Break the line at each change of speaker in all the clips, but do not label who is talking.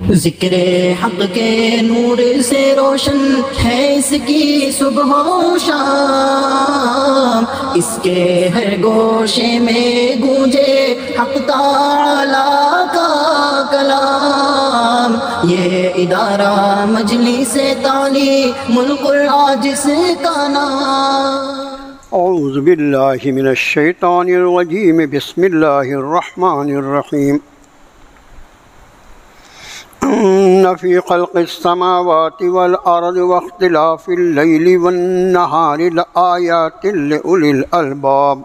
ذکر حق کے نور سے روشن ہے اس کی صبح و شام، اس کے ہر گوشے میں گونجے حق تعالی کا کلام۔ یہ ادارہ مجلس تعلیم القرآن کا نام۔
اعوذ باللہ من الشیطان الرجیم، بسم اللہ الرحمن الرحیم۔ ان فی خلق السماوات والارض واختلاف اللیل والنہار لآیات لأولی الالباب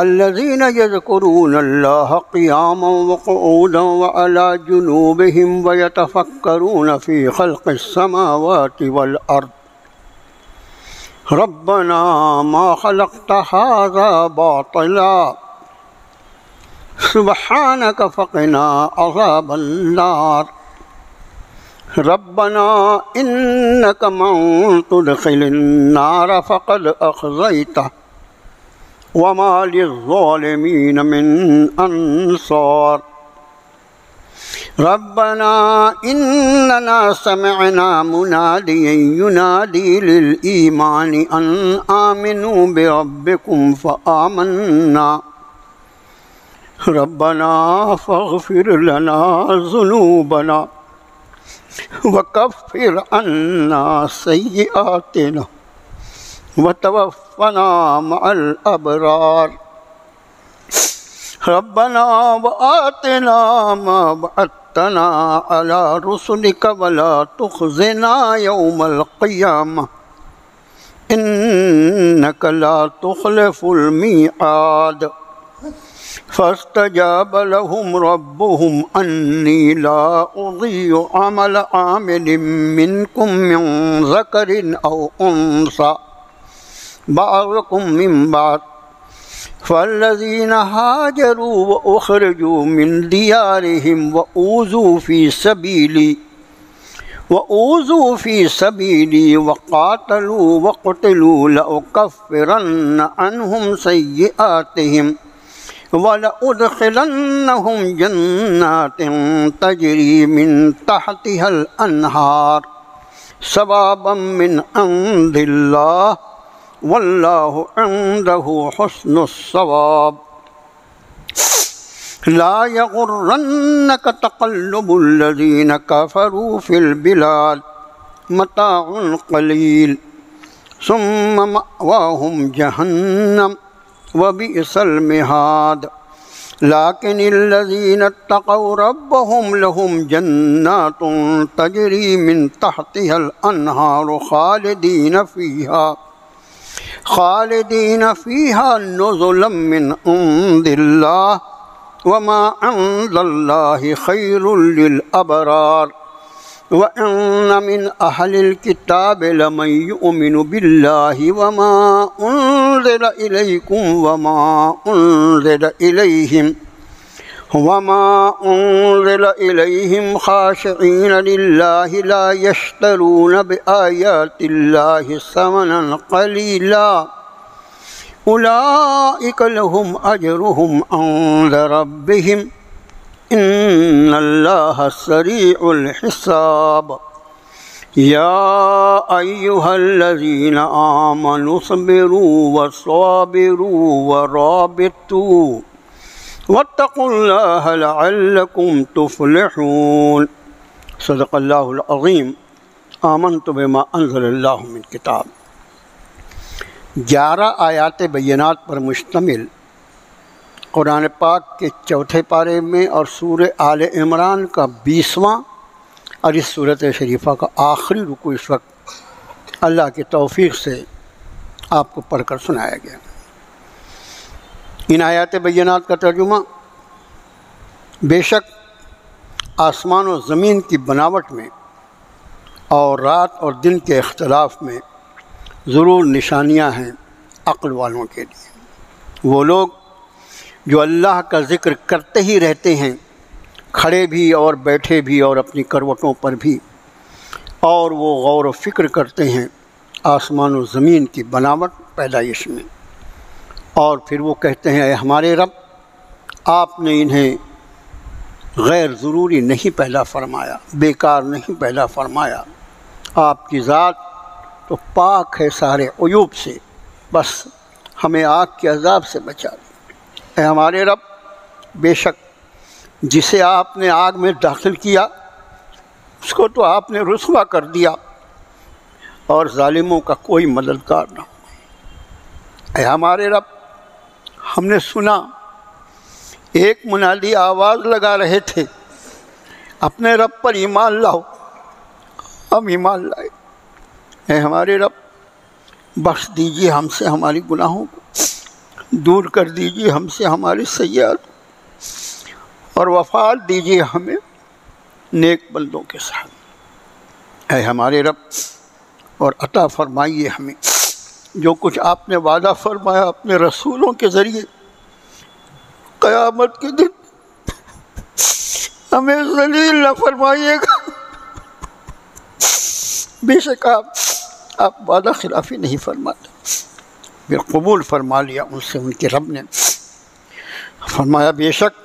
الذین یذکرون اللہ قیاما وقعودا وعلی جنوبہم ویتفکرون فی خلق السماوات والارض ربنا ما خلقت هذا باطلا سبحانك فقنا عذاب النار ربنا إنك من تدخل النار فقد أخزيته وما للظالمين من أنصار ربنا إننا سمعنا مناديا ينادي للإيمان أن آمنوا بربكم فآمنا ربنا فاغفر لنا ذنوبنا وكفر عنا سيئاتنا وتوفنا مع الأبرار ربنا وآتنا ما وعدتنا على رسلك ولا تخزنا يوم القيامة إنك لا تخلف الميعاد فاستجاب لهم ربهم أني لا أضيع عمل عامل منكم من ذكر أو أنثى بعضكم من بعض فالذين هاجروا وأخرجوا من ديارهم وأوذوا في سبيلي وقاتلوا وقتلوا لأكفرن عنهم سيئاتهم وَلَأُدْخِلَنَّهُمْ جَنَّاتٍ تَجْرِي مِنْ تَحْتِهَا الْأَنْهَارُ ثَوَابًا مِنْ عِنْدِ اللَّهِ وَاللَّهُ عِنْدَهُ حُسْنُ الثَّوَابِ لَا يَغُرَّنَّكَ تَقَلُّبُ الَّذِينَ كَفَرُوا فِي الْبِلَادِ مَتَاعٌ قَلِيلٌ ثُمَّ مَأْوَاهُمْ جَهَنَّمُ وبئس المہاد لكن الذين اتقوا ربهم لهم جنات تجري من تحتها الأنهار خالدين فيها نزلا من عند الله وما عند الله خير للأبرار وَإِنَّ مِنْ أَهْلِ الْكِتَابِ لَمَنْ يُؤْمِنُ بِاللَّهِ وَمَا أُنْزِلَ إِلَيْكُمْ وَمَا أُنْزِلَ إِلَيْهِمْ خَاشِعِينَ لِلَّهِ لَا يَشْتَرُونَ بِآيَاتِ اللَّهِ ثَمَنًا قَلِيلًا أُولَئِكَ لَهُمْ أَجْرُهُمْ عِنْدَ رَبِّهِمْ إن اللہ سریع الحساب یا ایہا الذین آمنوا اصبروا وصابروا ورابطوا واتقوا اللہ لعلکم تفلحون۔ صدق اللہ العظیم۔ آمنت بما انزل اللہ من کتاب۔ 11 آیات بینات پر مشتمل قرآن پاک کے 4 پارے میں اور سورہ آل عمران کا 20واں اور اس صورت شریفہ کا آخری رکوع اس وقت اللہ کی توفیق سے آپ کو پڑھ کر سنایا گیا۔ ان آیات بینات کا ترجمہ: بے شک آسمان و زمین کی بناوٹ میں اور رات اور دن کے اختلاف میں ضرور نشانیاں ہیں عقل والوں کے لیے۔ وہ لوگ جو اللہ کا ذکر کرتے ہی رہتے ہیں، کھڑے بھی اور بیٹھے بھی اور اپنی کروٹوں پر بھی، اور وہ غور و فکر کرتے ہیں آسمان و زمین کی بناوٹ پیدائش میں، اور پھر وہ کہتے ہیں اے ہمارے رب، آپ نے انہیں غیر ضروری نہیں پیدا فرمایا، بیکار نہیں پیدا فرمایا۔ آپ کی ذات تو پاک ہے سارے عیوب سے، بس ہمیں آگ کے عذاب سے بچا دے۔ اے ہمارے رب، بے شک جسے آپ نے آگ میں داخل کیا اس کو تو آپ نے رسوا کر دیا، اور ظالموں کا کوئی مددگار نہ ہو۔ اے ہمارے رب، ہم نے سنا ایک منادی آواز لگا رہے تھے، اپنے رب پر ایمان لاؤ، ہم ایمان لائے۔ اے ہمارے رب، بخش دیجیے ہم سے ہماری گناہوں کو، دور کر دیجیے ہم سے ہماری سیئات، اور وفات دیجیے ہمیں نیک بندوں کے ساتھ۔ اے ہمارے رب، اور عطا فرمائیے ہمیں جو کچھ آپ نے وعدہ فرمایا اپنے رسولوں کے ذریعے، قیامت کے دن ہمیں ذلیل نہ فرمائیے گا۔ بے شک آپ وعدہ خلافی نہیں فرماتے۔ پھر قبول فرما لیا ان سے ان کے رب نے، فرمایا بے شک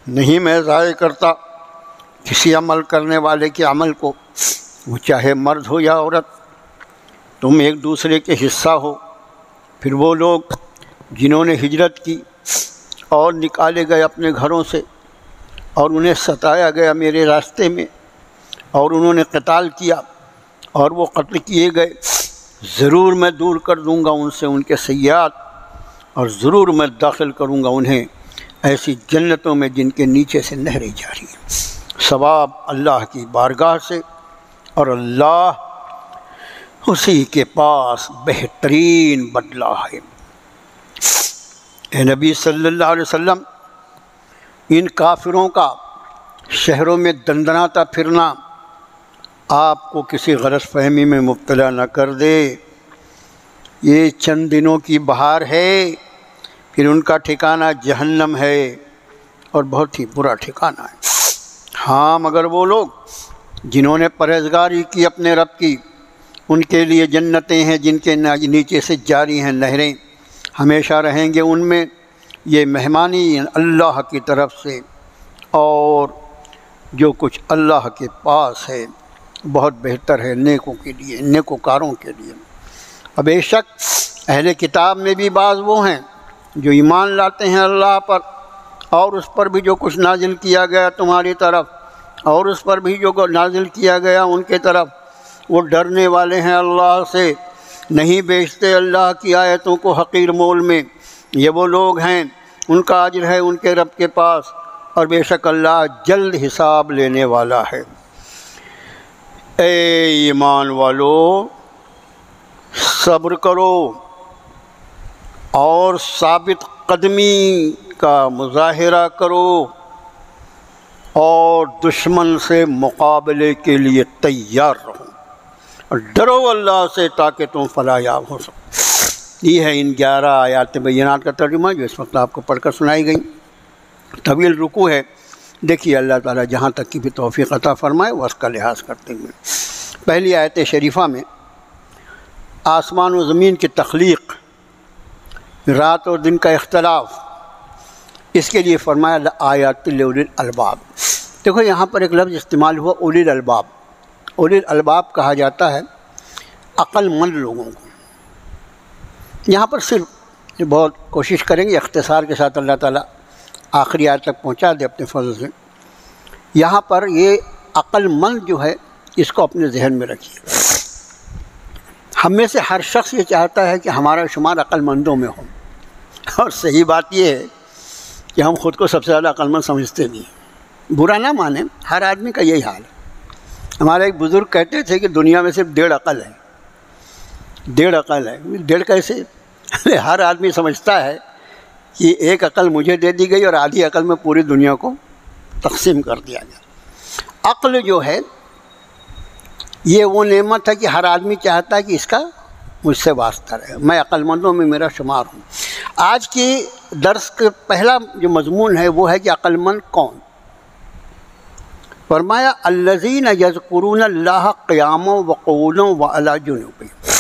نہیں میں ضائع کرتا کسی عمل کرنے والے کے عمل کو، وہ چاہے مرد ہو یا عورت، تم ایک دوسرے کے حصہ ہو۔ پھر وہ لوگ جنہوں نے ہجرت کی اور نکالے گئے اپنے گھروں سے، اور انہیں ستایا گیا میرے راستے میں، اور انہوں نے قتال کیا اور وہ قتل کیے گئے، ضرور میں دور کر دوں گا ان سے ان کے سیئات، اور ضرور میں داخل کروں گا انہیں ایسی جنتوں میں جن کے نیچے سے نہریں جاری ہیں۔ ثواب اللہ کی بارگاہ سے، اور اللہ اسی کے پاس بہترین بدلہ ہے۔ اے نبی صلی اللہ علیہ وسلم، ان کافروں کا شہروں میں دندناتا پھرنا آپ کو کسی غلط فہمی میں مبتلا نہ کر دے۔ یہ چند دنوں کی بہار ہے، پھر ان کا ٹھکانہ جہنم ہے، اور بہت ہی برا ٹھکانہ ہے۔ ہاں، مگر وہ لوگ جنہوں نے پرہیزگاری کی اپنے رب کی، ان کے لیے جنتیں ہیں جن کے نیچے سے جاری ہیں نہریں، ہمیشہ رہیں گے ان میں۔ یہ مہمانی اللہ کی طرف سے، اور جو کچھ اللہ کے پاس ہے بہت بہتر ہے نیکوں کے لیے، نیکوکاروں کے لیے۔ اور بے شک اہل کتاب میں بھی بعض وہ ہیں جو ایمان لاتے ہیں اللہ پر، اور اس پر بھی جو کچھ نازل کیا گیا تمہاری طرف، اور اس پر بھی جو نازل کیا گیا ان کے طرف، وہ ڈرنے والے ہیں اللہ سے، نہیں بیچتے اللہ کی آیتوں کو حقیر مول میں۔ یہ وہ لوگ ہیں ان کا اجر ہے ان کے رب کے پاس، اور بے شک اللہ جلد حساب لینے والا ہے۔ اے ایمان والو، صبر کرو اور ثابت قدمی کا مظاہرہ کرو، اور دشمن سے مقابلے کے لیے تیار رہو، اور ڈرو اللہ سے تاکہ تم فلاح یاب ہو سکو۔ یہ ہے ان 11 آیات بینات کا ترجمہ جو اس وقت آپ کو پڑھ کر سنائی گئی۔ طویل رکوع ہے، دیکھیے اللہ تعالیٰ جہاں تک کی بھی توفیق عطا فرمائے وہ اس کا لحاظ کرتے ہوئے۔ پہلی آیت شریفہ میں آسمان و زمین کی تخلیق، رات اور دن کا اختلاف، اس کے لیے فرمایا آیات لأولی الالباب۔ دیکھو یہاں پر ایک لفظ استعمال ہوا، اولی الالباب۔ اولی الالباب کہا جاتا ہے عقل مند لوگوں کو۔ یہاں پر صرف بہت کوشش کریں گے اختصار کے ساتھ اللہ تعالیٰ آخری آیت تک پہنچا دے اپنے فضل سے۔ یہاں پر یہ عقل مند جو ہے اس کو اپنے ذہن میں رکھیے۔ ہم میں سے ہر شخص یہ چاہتا ہے کہ ہمارا شمار عقل مندوں میں ہو، اور صحیح بات یہ ہے کہ ہم خود کو سب سے زیادہ عقل مند سمجھتے بھی ہیں۔ برا نہ مانیں، ہر آدمی کا یہی حال ہے۔ ہمارے ایک بزرگ کہتے تھے کہ دنیا میں صرف 1.5 عقل ہے۔ 1.5 عقل ہے، 1.5 کیسے؟ ہر آدمی سمجھتا ہے کہ ایک عقل مجھے دے دی گئی اور آدھی عقل میں پوری دنیا کو تقسیم کر دیا گیا۔ عقل جو ہے یہ وہ نعمت ہے کہ ہر آدمی چاہتا ہے کہ اس کا مجھ سے واسطہ رہے، میں عقل مندوں میں میرا شمار ہوں۔ آج کی درس کا پہلا جو مضمون ہے وہ ہے کہ عقل مند کون؟ فرمایا الذین یذکرون اللہ قیاما وقعودا وعلی جنوبہم،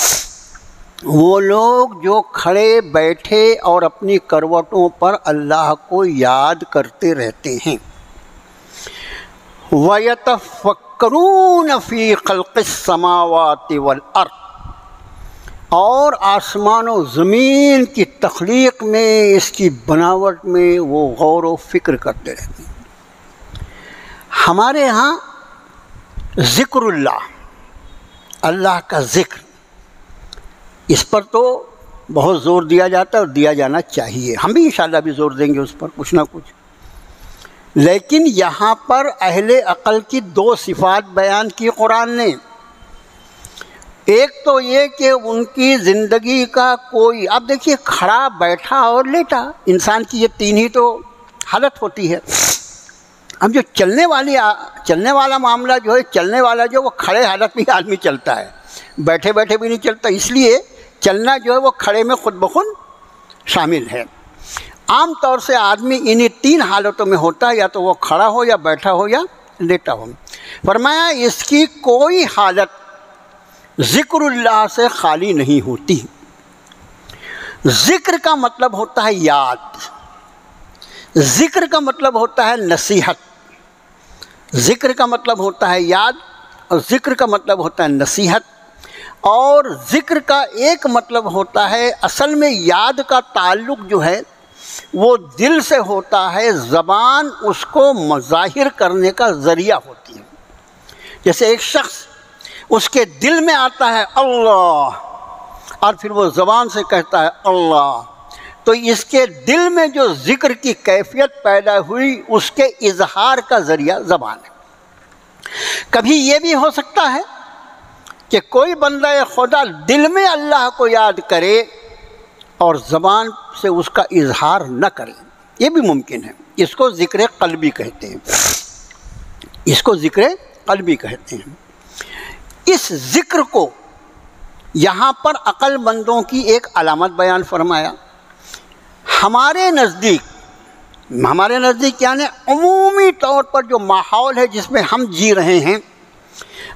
وہ لوگ جو کھڑے بیٹھے اور اپنی کروٹوں پر اللہ کو یاد کرتے رہتے ہیں۔ وَيَتَفَكَّرُونَ فِي خَلْقِ السَّمَاوَاتِ وَالْأَرْضِ، اور آسمان و زمین کی تخلیق میں، اس کی بناوٹ میں وہ غور و فکر کرتے رہتے ہیں۔ ہمارے ہاں ذکر اللہ کا ذکر، اس پر تو بہت زور دیا جاتا ہے اور دیا جانا چاہیے، ہم بھی انشاءاللہ بھی زور دیں گے اس پر کچھ نہ کچھ۔ لیکن یہاں پر اہل عقل کی دو صفات بیان کی قرآن نے۔ ایک تو یہ کہ ان کی زندگی کا کوئی، اب دیکھیے کھڑا بیٹھا اور لیٹا، انسان کی یہ تین ہی تو حالت ہوتی ہے۔ اب جو چلنے والا معاملہ جو ہے، چلنے والا جو وہ کھڑے حالت میں آدمی چلتا ہے، بیٹھے بیٹھے بھی نہیں چلتا، اس لیے چلنا جو ہے وہ کھڑے میں خود بخود شامل ہے۔ عام طور سے آدمی انہی تین حالتوں میں ہوتا ہے، یا تو وہ کھڑا ہو یا بیٹھا ہو یا لیٹا ہو۔ فرمایا اس کی کوئی حالت ذکر اللہ سے خالی نہیں ہوتی۔ ذکر کا مطلب ہوتا ہے یاد، ذکر کا مطلب ہوتا ہے نصیحت، ذکر کا مطلب ہوتا ہے یاد، اور ذکر کا مطلب ہوتا ہے نصیحت، اور ذکر کا ایک مطلب ہوتا ہے، اصل میں یاد کا تعلق جو ہے وہ دل سے ہوتا ہے، زبان اس کو مظاہر کرنے کا ذریعہ ہوتی ہے۔ جیسے ایک شخص اس کے دل میں آتا ہے اللہ، اور پھر وہ زبان سے کہتا ہے اللہ، تو اس کے دل میں جو ذکر کی کیفیت پیدا ہوئی، اس کے اظہار کا ذریعہ زبان ہے۔ کبھی یہ بھی ہو سکتا ہے کہ کوئی بندہ خدا دل میں اللہ کو یاد کرے اور زبان سے اس کا اظہار نہ کرے، یہ بھی ممکن ہے۔ اس کو ذکر قلبی کہتے ہیں، اس کو ذکر قلبی کہتے ہیں۔ اس ذکر کو یہاں پر عقل مندوں کی ایک علامت بیان فرمایا۔ ہمارے نزدیک یعنی عمومی طور پر جو ماحول ہے جس میں ہم جی رہے ہیں،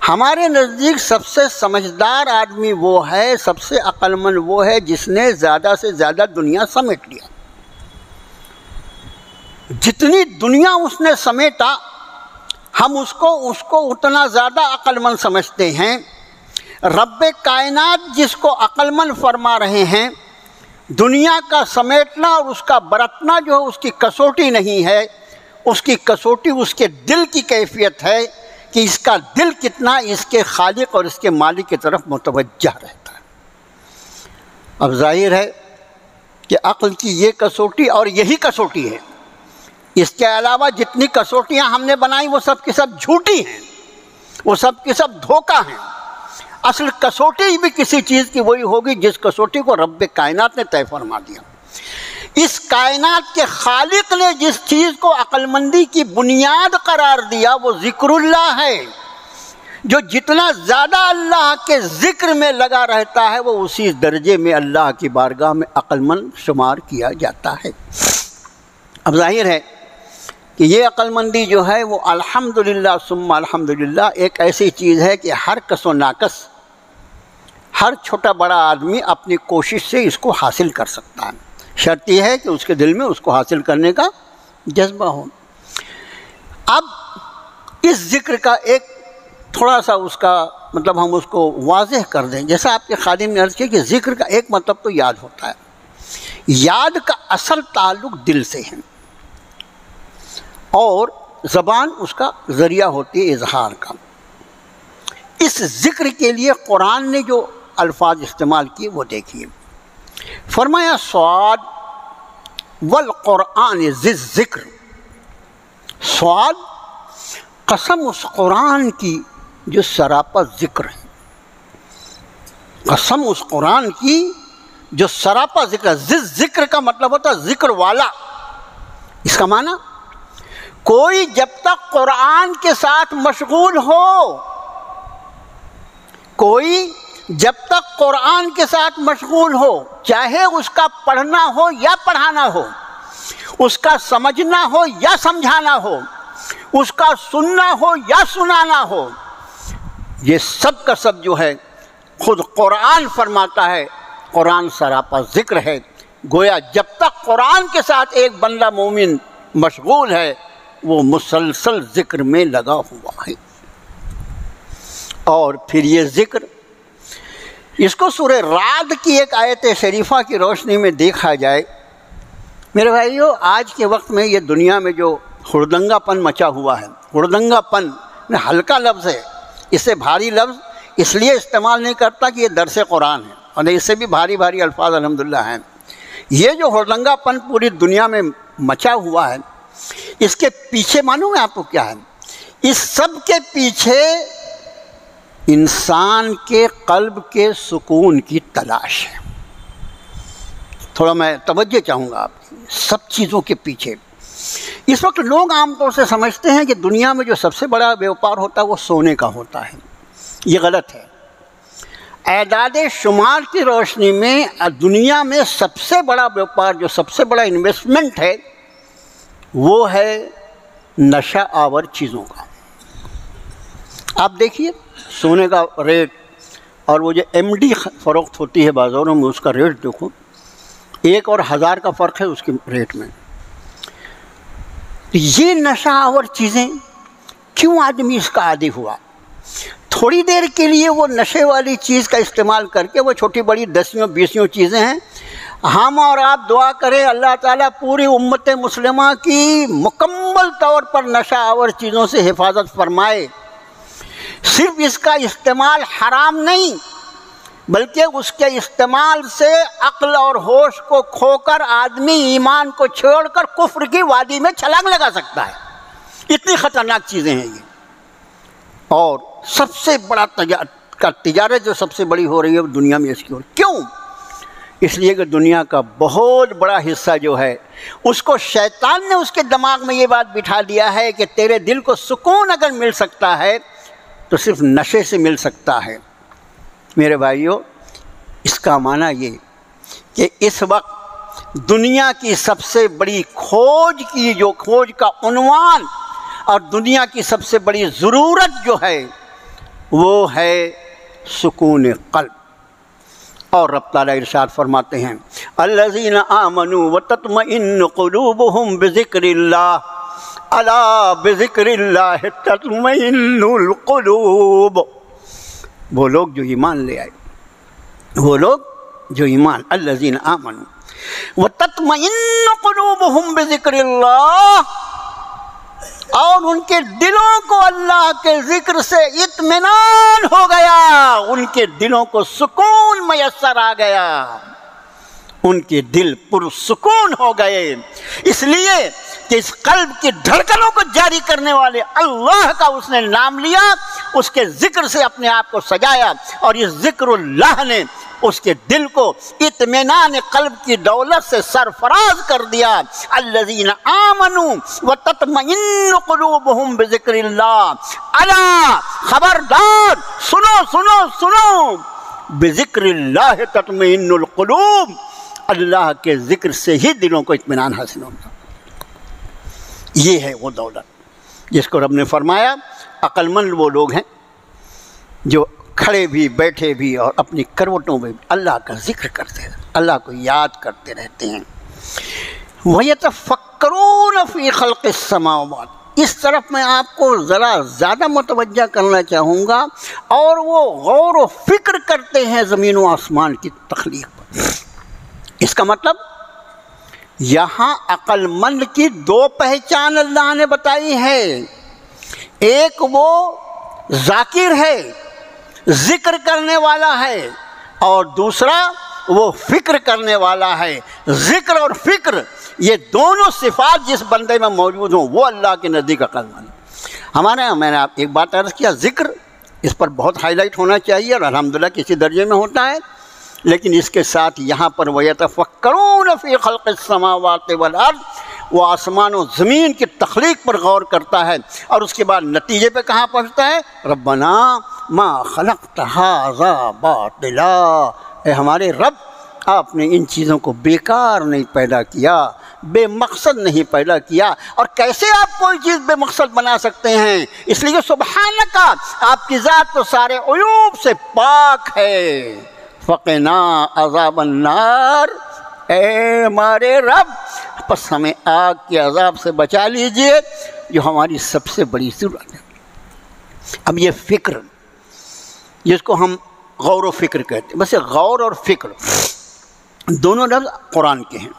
ہمارے نزدیک سب سے سمجھدار آدمی وہ ہے، سب سے عقل مند وہ ہے جس نے زیادہ سے زیادہ دنیا سمیٹ لیا۔ جتنی دنیا اس نے سمیٹا، ہم اس کو اتنا زیادہ عقل مند سمجھتے ہیں۔ رب کائنات جس کو عقل مند فرما رہے ہیں، دنیا کا سمیٹنا اور اس کا برتنا جو ہے اس کی کسوٹی نہیں ہے، اس کی کسوٹی اس کے دل کی کیفیت ہے کہ اس کا دل کتنا اس کے خالق اور اس کے مالک کی طرف متوجہ رہتا ہے۔ اب ظاہر ہے کہ عقل کی یہ کسوٹی اور یہی کسوٹی ہے، اس کے علاوہ جتنی کسوٹیاں ہم نے بنائی وہ سب کی سب جھوٹی ہیں، وہ سب کی سب دھوکہ ہیں۔ اصل کسوٹی بھی کسی چیز کی وہی ہوگی جس کسوٹی کو رب کائنات نے طے فرما دیا۔ اس کائنات کے خالق نے جس چیز کو عقل مندی کی بنیاد قرار دیا وہ ذکر اللہ ہے۔ جو جتنا زیادہ اللہ کے ذکر میں لگا رہتا ہے وہ اسی درجے میں اللہ کی بارگاہ میں عقل مند شمار کیا جاتا ہے۔ اب ظاہر ہے کہ یہ عقل مندی جو ہے وہ الحمدللہ ثم الحمدللہ ایک ایسی چیز ہے کہ ہر کس و ناکس، ہر چھوٹا بڑا آدمی اپنی کوشش سے اس کو حاصل کر سکتا ہے۔ شرط یہ ہے کہ اس کے دل میں اس کو حاصل کرنے کا جذبہ ہو۔ اب اس ذکر کا ایک تھوڑا سا اس کا مطلب ہم اس کو واضح کر دیں۔ جیسا آپ کے خادم نے عرض کیا کہ ذکر کا ایک مطلب تو یاد ہوتا ہے، یاد کا اصل تعلق دل سے ہے، اور زبان اس کا ذریعہ ہوتی ہے اظہار کا۔ اس ذکر کے لیے قرآن نے جو الفاظ استعمال کیے وہ دیکھیے۔ فرمایا صاد والقرآن ذی الذکر، صاد قسم اس قرآن کی جو سراپا ذکر ہے، قسم اس قرآن کی جو سراپا ذکر ہے۔ ذی الذکر کا مطلب ہوتا ہے ذکر والا۔ اس کا معنی کوئی جب تک قرآن کے ساتھ مشغول ہو، کوئی جب تک قرآن کے ساتھ مشغول ہو، چاہے اس کا پڑھنا ہو یا پڑھانا ہو، اس کا سمجھنا ہو یا سمجھانا ہو، اس کا سننا ہو یا سنانا ہو، یہ سب کا سب جو ہے خود قرآن فرماتا ہے قرآن سراپا ذکر ہے۔ گویا جب تک قرآن کے ساتھ ایک بندہ مومن مشغول ہے وہ مسلسل ذکر میں لگا ہوا ہے۔ اور پھر یہ ذکر، اس کو سورہ رعد کی ایک آیت شریفہ کی روشنی میں دیکھا جائے، میرے بھائیو، آج کے وقت میں یہ دنیا میں جو ہردنگا پن مچا ہوا ہے، ہردنگا پن ہلکا لفظ ہے، اس سے بھاری لفظ اس لیے استعمال نہیں کرتا کہ یہ درس قرآن ہے، اور اس سے بھی بھاری بھاری الفاظ الحمدللہ ہیں۔ یہ جو ہردنگا پن پوری دنیا میں مچا ہوا ہے، اس کے پیچھے معلوم ہے آپ کو کیا ہے؟ اس سب کے پیچھے انسان کے قلب کے سکون کی تلاش ہے۔ تھوڑا میں توجہ چاہوں گا آپ کی سب چیزوں کے پیچھے۔ اس وقت لوگ عام طور سے سمجھتے ہیں کہ دنیا میں جو سب سے بڑا بیوپار ہوتا ہے وہ سونے کا ہوتا ہے، یہ غلط ہے۔ اعداد شمار کی روشنی میں دنیا میں سب سے بڑا بیوپار، جو سب سے بڑا انویسٹمنٹ ہے، وہ ہے نشہ آور چیزوں کا۔ آپ دیکھیے سونے کا ریٹ اور وہ جو ایم ڈی فروخت ہوتی ہے بازاروں میں، اس کا ریٹ دیکھو، 1 اور 1000 کا فرق ہے اس کے ریٹ میں۔ یہ نشہ آور چیزیں کیوں آدمی اس کا عادی ہوا؟ تھوڑی دیر کے لیے وہ نشے والی چیز کا استعمال کر کے، وہ چھوٹی بڑی 10 چیزیں ہیں، ہم اور آپ دعا کریں اللہ تعالیٰ پوری امت مسلمہ کی مکمل طور پر نشہ آور چیزوں سے حفاظت فرمائے۔ صرف اس کا استعمال حرام نہیں، بلکہ اس کے استعمال سے عقل اور ہوش کو کھو کر آدمی ایمان کو چھوڑ کر کفر کی وادی میں چھلانگ لگا سکتا ہے۔ اتنی خطرناک چیزیں ہیں یہ۔ اور سب سے بڑا تجارت جو سب سے بڑی ہو رہی ہے دنیا میں اس کی، کیوں؟ اس لیے کہ دنیا کا بہت بڑا حصہ جو ہے، اس کو شیطان نے اس کے دماغ میں یہ بات بٹھا دیا ہے کہ تیرے دل کو سکون اگر مل سکتا ہے تو صرف نشے سے مل سکتا ہے۔ میرے بھائیو، اس کا معنی یہ کہ اس وقت دنیا کی سب سے بڑی کھوج کی، جو کھوج کا عنوان اور دنیا کی سب سے بڑی ضرورت جو ہے، وہ ہے سکون قلب۔ اور رب تعالیٰ ارشاد فرماتے ہیں الذین آمنوا وتطمئن قلوبهم بذکر اللہ الا بذکر اللہ تطمئن القلوب۔ وہ لوگ جو ایمان لے آئے، وہ لوگ جو ایمان، الذین آمنوا وتطمئن قلوبهم بذکر اللہ، اور ان کے دلوں کو اللہ کے ذکر سے اطمینان ہو گیا، ان کے دلوں کو سکون میسر آ گیا، ان کے دل پرسکون ہو گئے، اس لیے کہ اس قلب کی دھڑکنوں کو جاری کرنے والے اللہ کا اس نے نام لیا، اس کے ذکر سے اپنے آپ کو سجایا، اور اس ذکر اللہ نے اس کے دل کو اطمینان قلب کی دولت سے سرفراز کر دیا۔ الذین آمنوا وتطمئن قلوبهم بذکر اللہ، الا خبردار، سنو سنو سنو، بذکر اللہ تطمئن القلوب، اللہ کے ذکر سے ہی دلوں کو اطمینان حاصل ہوگا۔ یہ ہے وہ دولت جس کو رب نے فرمایا عقل مند وہ لوگ ہیں جو کھڑے بھی بیٹھے بھی اور اپنی کروٹوں میں بھی اللہ کا ذکر کرتے ہیں، اللہ کو یاد کرتے رہتے ہیں۔ وَيَتَفَكَّرُونَ فِي خَلْقِ السَّمَاوَاتِ، اس طرف میں آپ کو ذرا زیادہ متوجہ کرنا چاہوں گا، اور وہ غور و فکر کرتے ہیں زمین و آسمان کی تخلیق پر۔ اس کا مطلب یہاں عقل مند کی 2 پہچان اللہ نے بتائی ہے، ایک وہ ذاکر ہے، ذکر کرنے والا ہے، اور دوسرا وہ فکر کرنے والا ہے۔ ذکر اور فکر، یہ دونوں صفات جس بندے میں موجود ہوں وہ اللہ کے نزدیک عقل مند۔ ہمارے یہاں میں نے ایک بات عرض کیا، ذکر اس پر بہت ہائی لائٹ ہونا چاہیے، اور الحمدللہ کسی درجے میں ہوتا ہے، لیکن اس کے ساتھ یہاں پر وَيَتَفَكَّرُونَ فِي خَلْقِ السَّمَاوَاتِ وَالْأَرْضِ، وہ آسمان و زمین کی تخلیق پر غور کرتا ہے، اور اس کے بعد نتیجے پہ کہاں پہنچتا ہے؟ ربنا ما خلقت ھذا باطلا، اے ہمارے رب، آپ نے ان چیزوں کو بیکار نہیں پیدا کیا، بے مقصد نہیں پیدا کیا۔ اور کیسے آپ کوئی چیز بے مقصد بنا سکتے ہیں؟ اس لیے سبحانک، آپ کی ذات تو سارے عیوب سے پاک ہے۔ فقنا عذاب النار، اے ہمارے رب بس ہمیں آگ کے عذاب سے بچا لیجئے جو ہماری سب سے بڑی ضرورت ہے۔ اب یہ فکر جس کو ہم غور و فکر کہتے ہیں، بس غور اور فکر دونوں لفظ قرآن کے ہیں،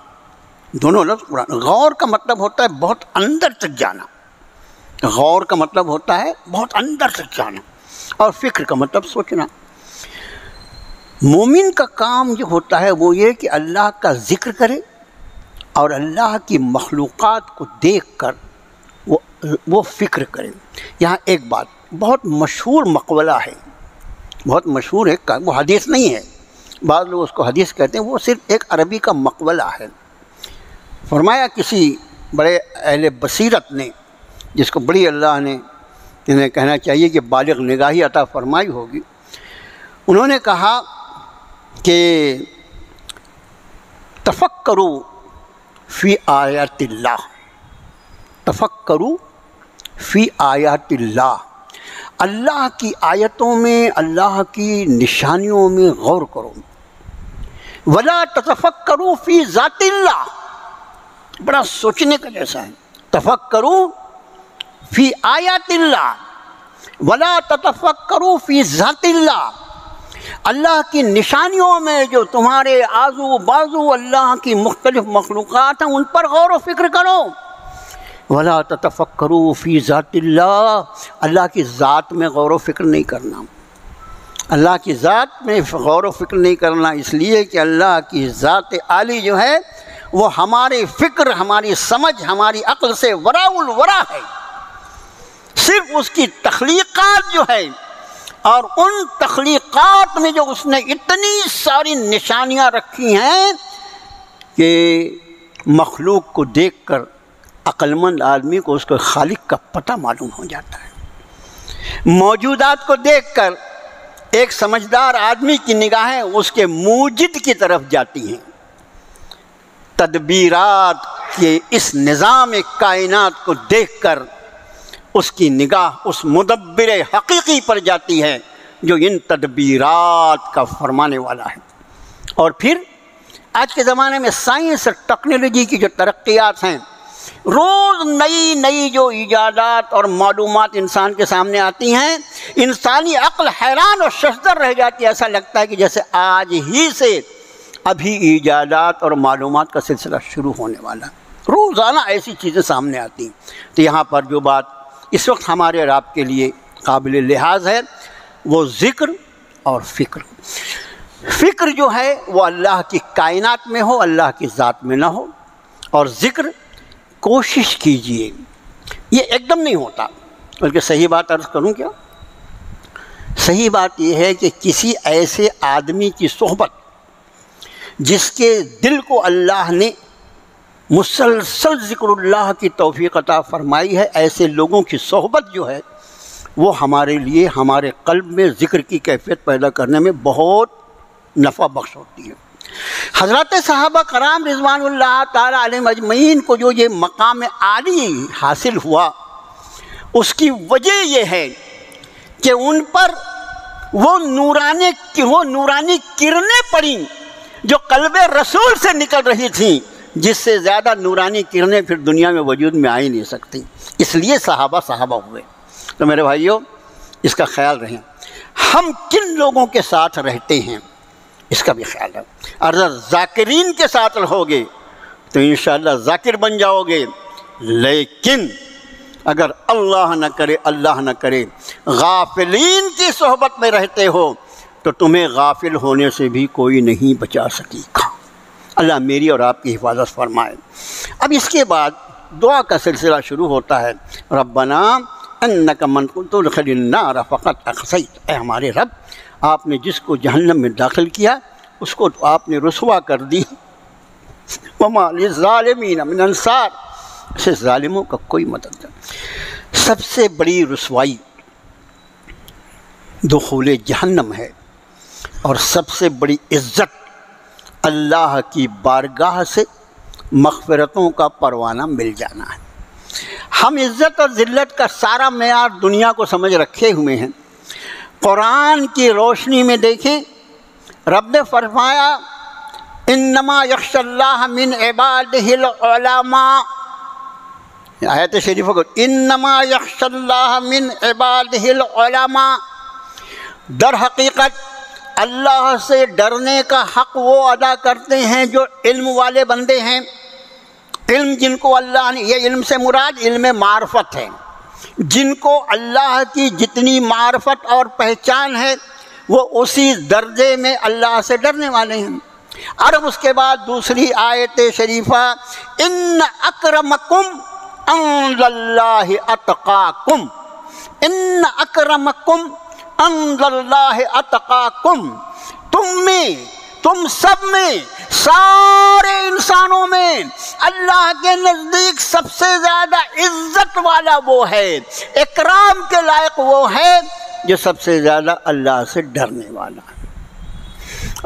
دونوں لفظ قرآن۔ غور کا مطلب ہوتا ہے بہت اندر تک جانا، غور کا مطلب ہوتا ہے بہت اندر تک جانا، اور فکر کا مطلب سوچنا۔ مومن کا کام جو ہوتا ہے وہ یہ کہ اللہ کا ذکر کرے اور اللہ کی مخلوقات کو دیکھ کر وہ فکر کرے۔ یہاں ایک بات بہت مشہور مقولہ ہے، بہت مشہور ہے، وہ حدیث نہیں ہے، بعض لوگ اس کو حدیث کہتے ہیں، وہ صرف ایک عربی کا مقولہ ہے۔ فرمایا کسی بڑے اہل بصیرت نے، جس کو بڑی اللہ نے انہیں کہنا چاہیے کہ بالغ نگاہی عطا فرمائی ہوگی، انہوں نے کہا کہ تفکروا فی آیات اللہ، تفکروا فی آیات اللہ، اللہ کی آیتوں میں، اللہ کی نشانیوں میں غور کرو۔ ولا تتفکروا فی ذات اللہ، بڑا سوچنے کا جیسا ہے، تفکروا فی آیات اللہ ولا تتفکروا فی ذات اللہ، اللہ کی نشانیوں میں جو تمہارے آزو بازو اللہ کی مختلف مخلوقات ہیں ان پر غور و فکر کرو۔ ولا تتفکروا فی ذات اللہ، اللہ کی ذات میں غور و فکر نہیں کرنا، اللہ کی ذات میں غور و فکر نہیں کرنا، اس لیے کہ اللہ کی ذات عالی جو ہے وہ ہماری فکر، ہماری سمجھ، ہماری عقل سے وراء الورا ہے۔ صرف اس کی تخلیقات جو ہے، اور ان تخلیقات میں جو اس نے اتنی ساری نشانیاں رکھی ہیں کہ مخلوق کو دیکھ کر عقل مند آدمی کو اس کے خالق کا پتہ معلوم ہو جاتا ہے۔ موجودات کو دیکھ کر ایک سمجھدار آدمی کی نگاہیں اس کے موجد کی طرف جاتی ہیں، تدبیرات کے اس نظام کائنات کو دیکھ کر اس کی نگاہ اس مدبر حقیقی پر جاتی ہے جو ان تدبیرات کا فرمانے والا ہے۔ اور پھر آج کے زمانے میں سائنس اور ٹیکنالوجی کی جو ترقیات ہیں، روز نئی نئی جو ایجادات اور معلومات انسان کے سامنے آتی ہیں، انسانی عقل حیران اور ششدر رہ جاتی ہے، ایسا لگتا ہے کہ جیسے آج ہی سے ابھی ایجادات اور معلومات کا سلسلہ شروع ہونے والا۔ روزانہ ایسی چیزیں سامنے آتی ہیں۔ تو یہاں پر جو بات اس وقت ہمارے اور آپ کے لیے قابل لحاظ ہے وہ ذکر اور فکر۔ فکر جو ہے وہ اللہ کی کائنات میں ہو، اللہ کی ذات میں نہ ہو، اور ذکر کوشش کیجئے، یہ ایک دم نہیں ہوتا، بلکہ صحیح بات عرض کروں کیا؟ صحیح بات یہ ہے کہ کسی ایسے آدمی کی صحبت جس کے دل کو اللہ نے مسلسل ذکر اللہ کی توفیق عطا فرمائی ہے، ایسے لوگوں کی صحبت جو ہے وہ ہمارے لیے ہمارے قلب میں ذکر کی کیفیت پیدا کرنے میں بہت نفع بخش ہوتی ہے۔ حضرات صحابہ کرام رضوان اللہ تعالی علیہم اجمعین کو جو یہ مقام عالی حاصل ہوا، اس کی وجہ یہ ہے کہ ان پر وہ نورانی کرنیں پڑیں جو قلب رسول سے نکل رہی تھیں، جس سے زیادہ نورانی کرنیں پھر دنیا میں وجود میں آ ہی نہیں سکتی، اس لیے صحابہ ہوئے۔ تو میرے بھائیوں، اس کا خیال رہیں، ہم کن لوگوں کے ساتھ رہتے ہیں اس کا بھی خیال ہے۔ اگر ذاکرین کے ساتھ رہو گے تو انشاءاللہ ذاکر بن جاؤ گے، لیکن اگر اللہ نہ کرے غافلین کی صحبت میں رہتے ہو تو تمہیں غافل ہونے سے بھی کوئی نہیں بچا سکے گا۔ اللہ میری اور آپ کی حفاظت فرمائے۔ اب اس کے بعد دعا کا سلسلہ شروع ہوتا ہے، ربنا انک من تدخل النار فقد اخزیت، اے ہمارے رب، آپ نے جس کو جہنم میں داخل کیا اس کو تو آپ نے رسوا کر دی، وما للظالمین من انصار، اسے ظالموں کا کوئی مدد نہیں۔ سب سے بڑی رسوائی دخول جہنم ہے، اور سب سے بڑی عزت اللہ کی بارگاہ سے مغفرتوں کا پروانہ مل جانا ہے۔ ہم عزت اور ذلت کا سارا معیار دنیا کو سمجھ رکھے ہوئے ہیں۔ قرآن کی روشنی میں دیکھیں، رب نے فرمایا انما یخشی اللہ من عبادہ العلماء، آیت شریفہ کو انما یخشی اللہ من عبادہ العلماء، در حقیقت اللہ سے ڈرنے کا حق وہ ادا کرتے ہیں جو علم والے بندے ہیں۔ علم جن کو اللہ نے، یہ علم سے مراد علم معرفت ہے، جن کو اللہ کی جتنی معرفت اور پہچان ہے وہ اسی درجے میں اللہ سے ڈرنے والے ہیں۔ اور اس کے بعد دوسری آیت شریفہ ان اکرمکم عند اللہ اتقاکم، ان اکرمکم عند اللہ اتقاکم، تم سب میں، سارے انسانوں میں اللہ کے نزدیک سب سے زیادہ عزت والا وہ ہے، اکرام کے لائق وہ ہے جو سب سے زیادہ اللہ سے ڈرنے والا ہے۔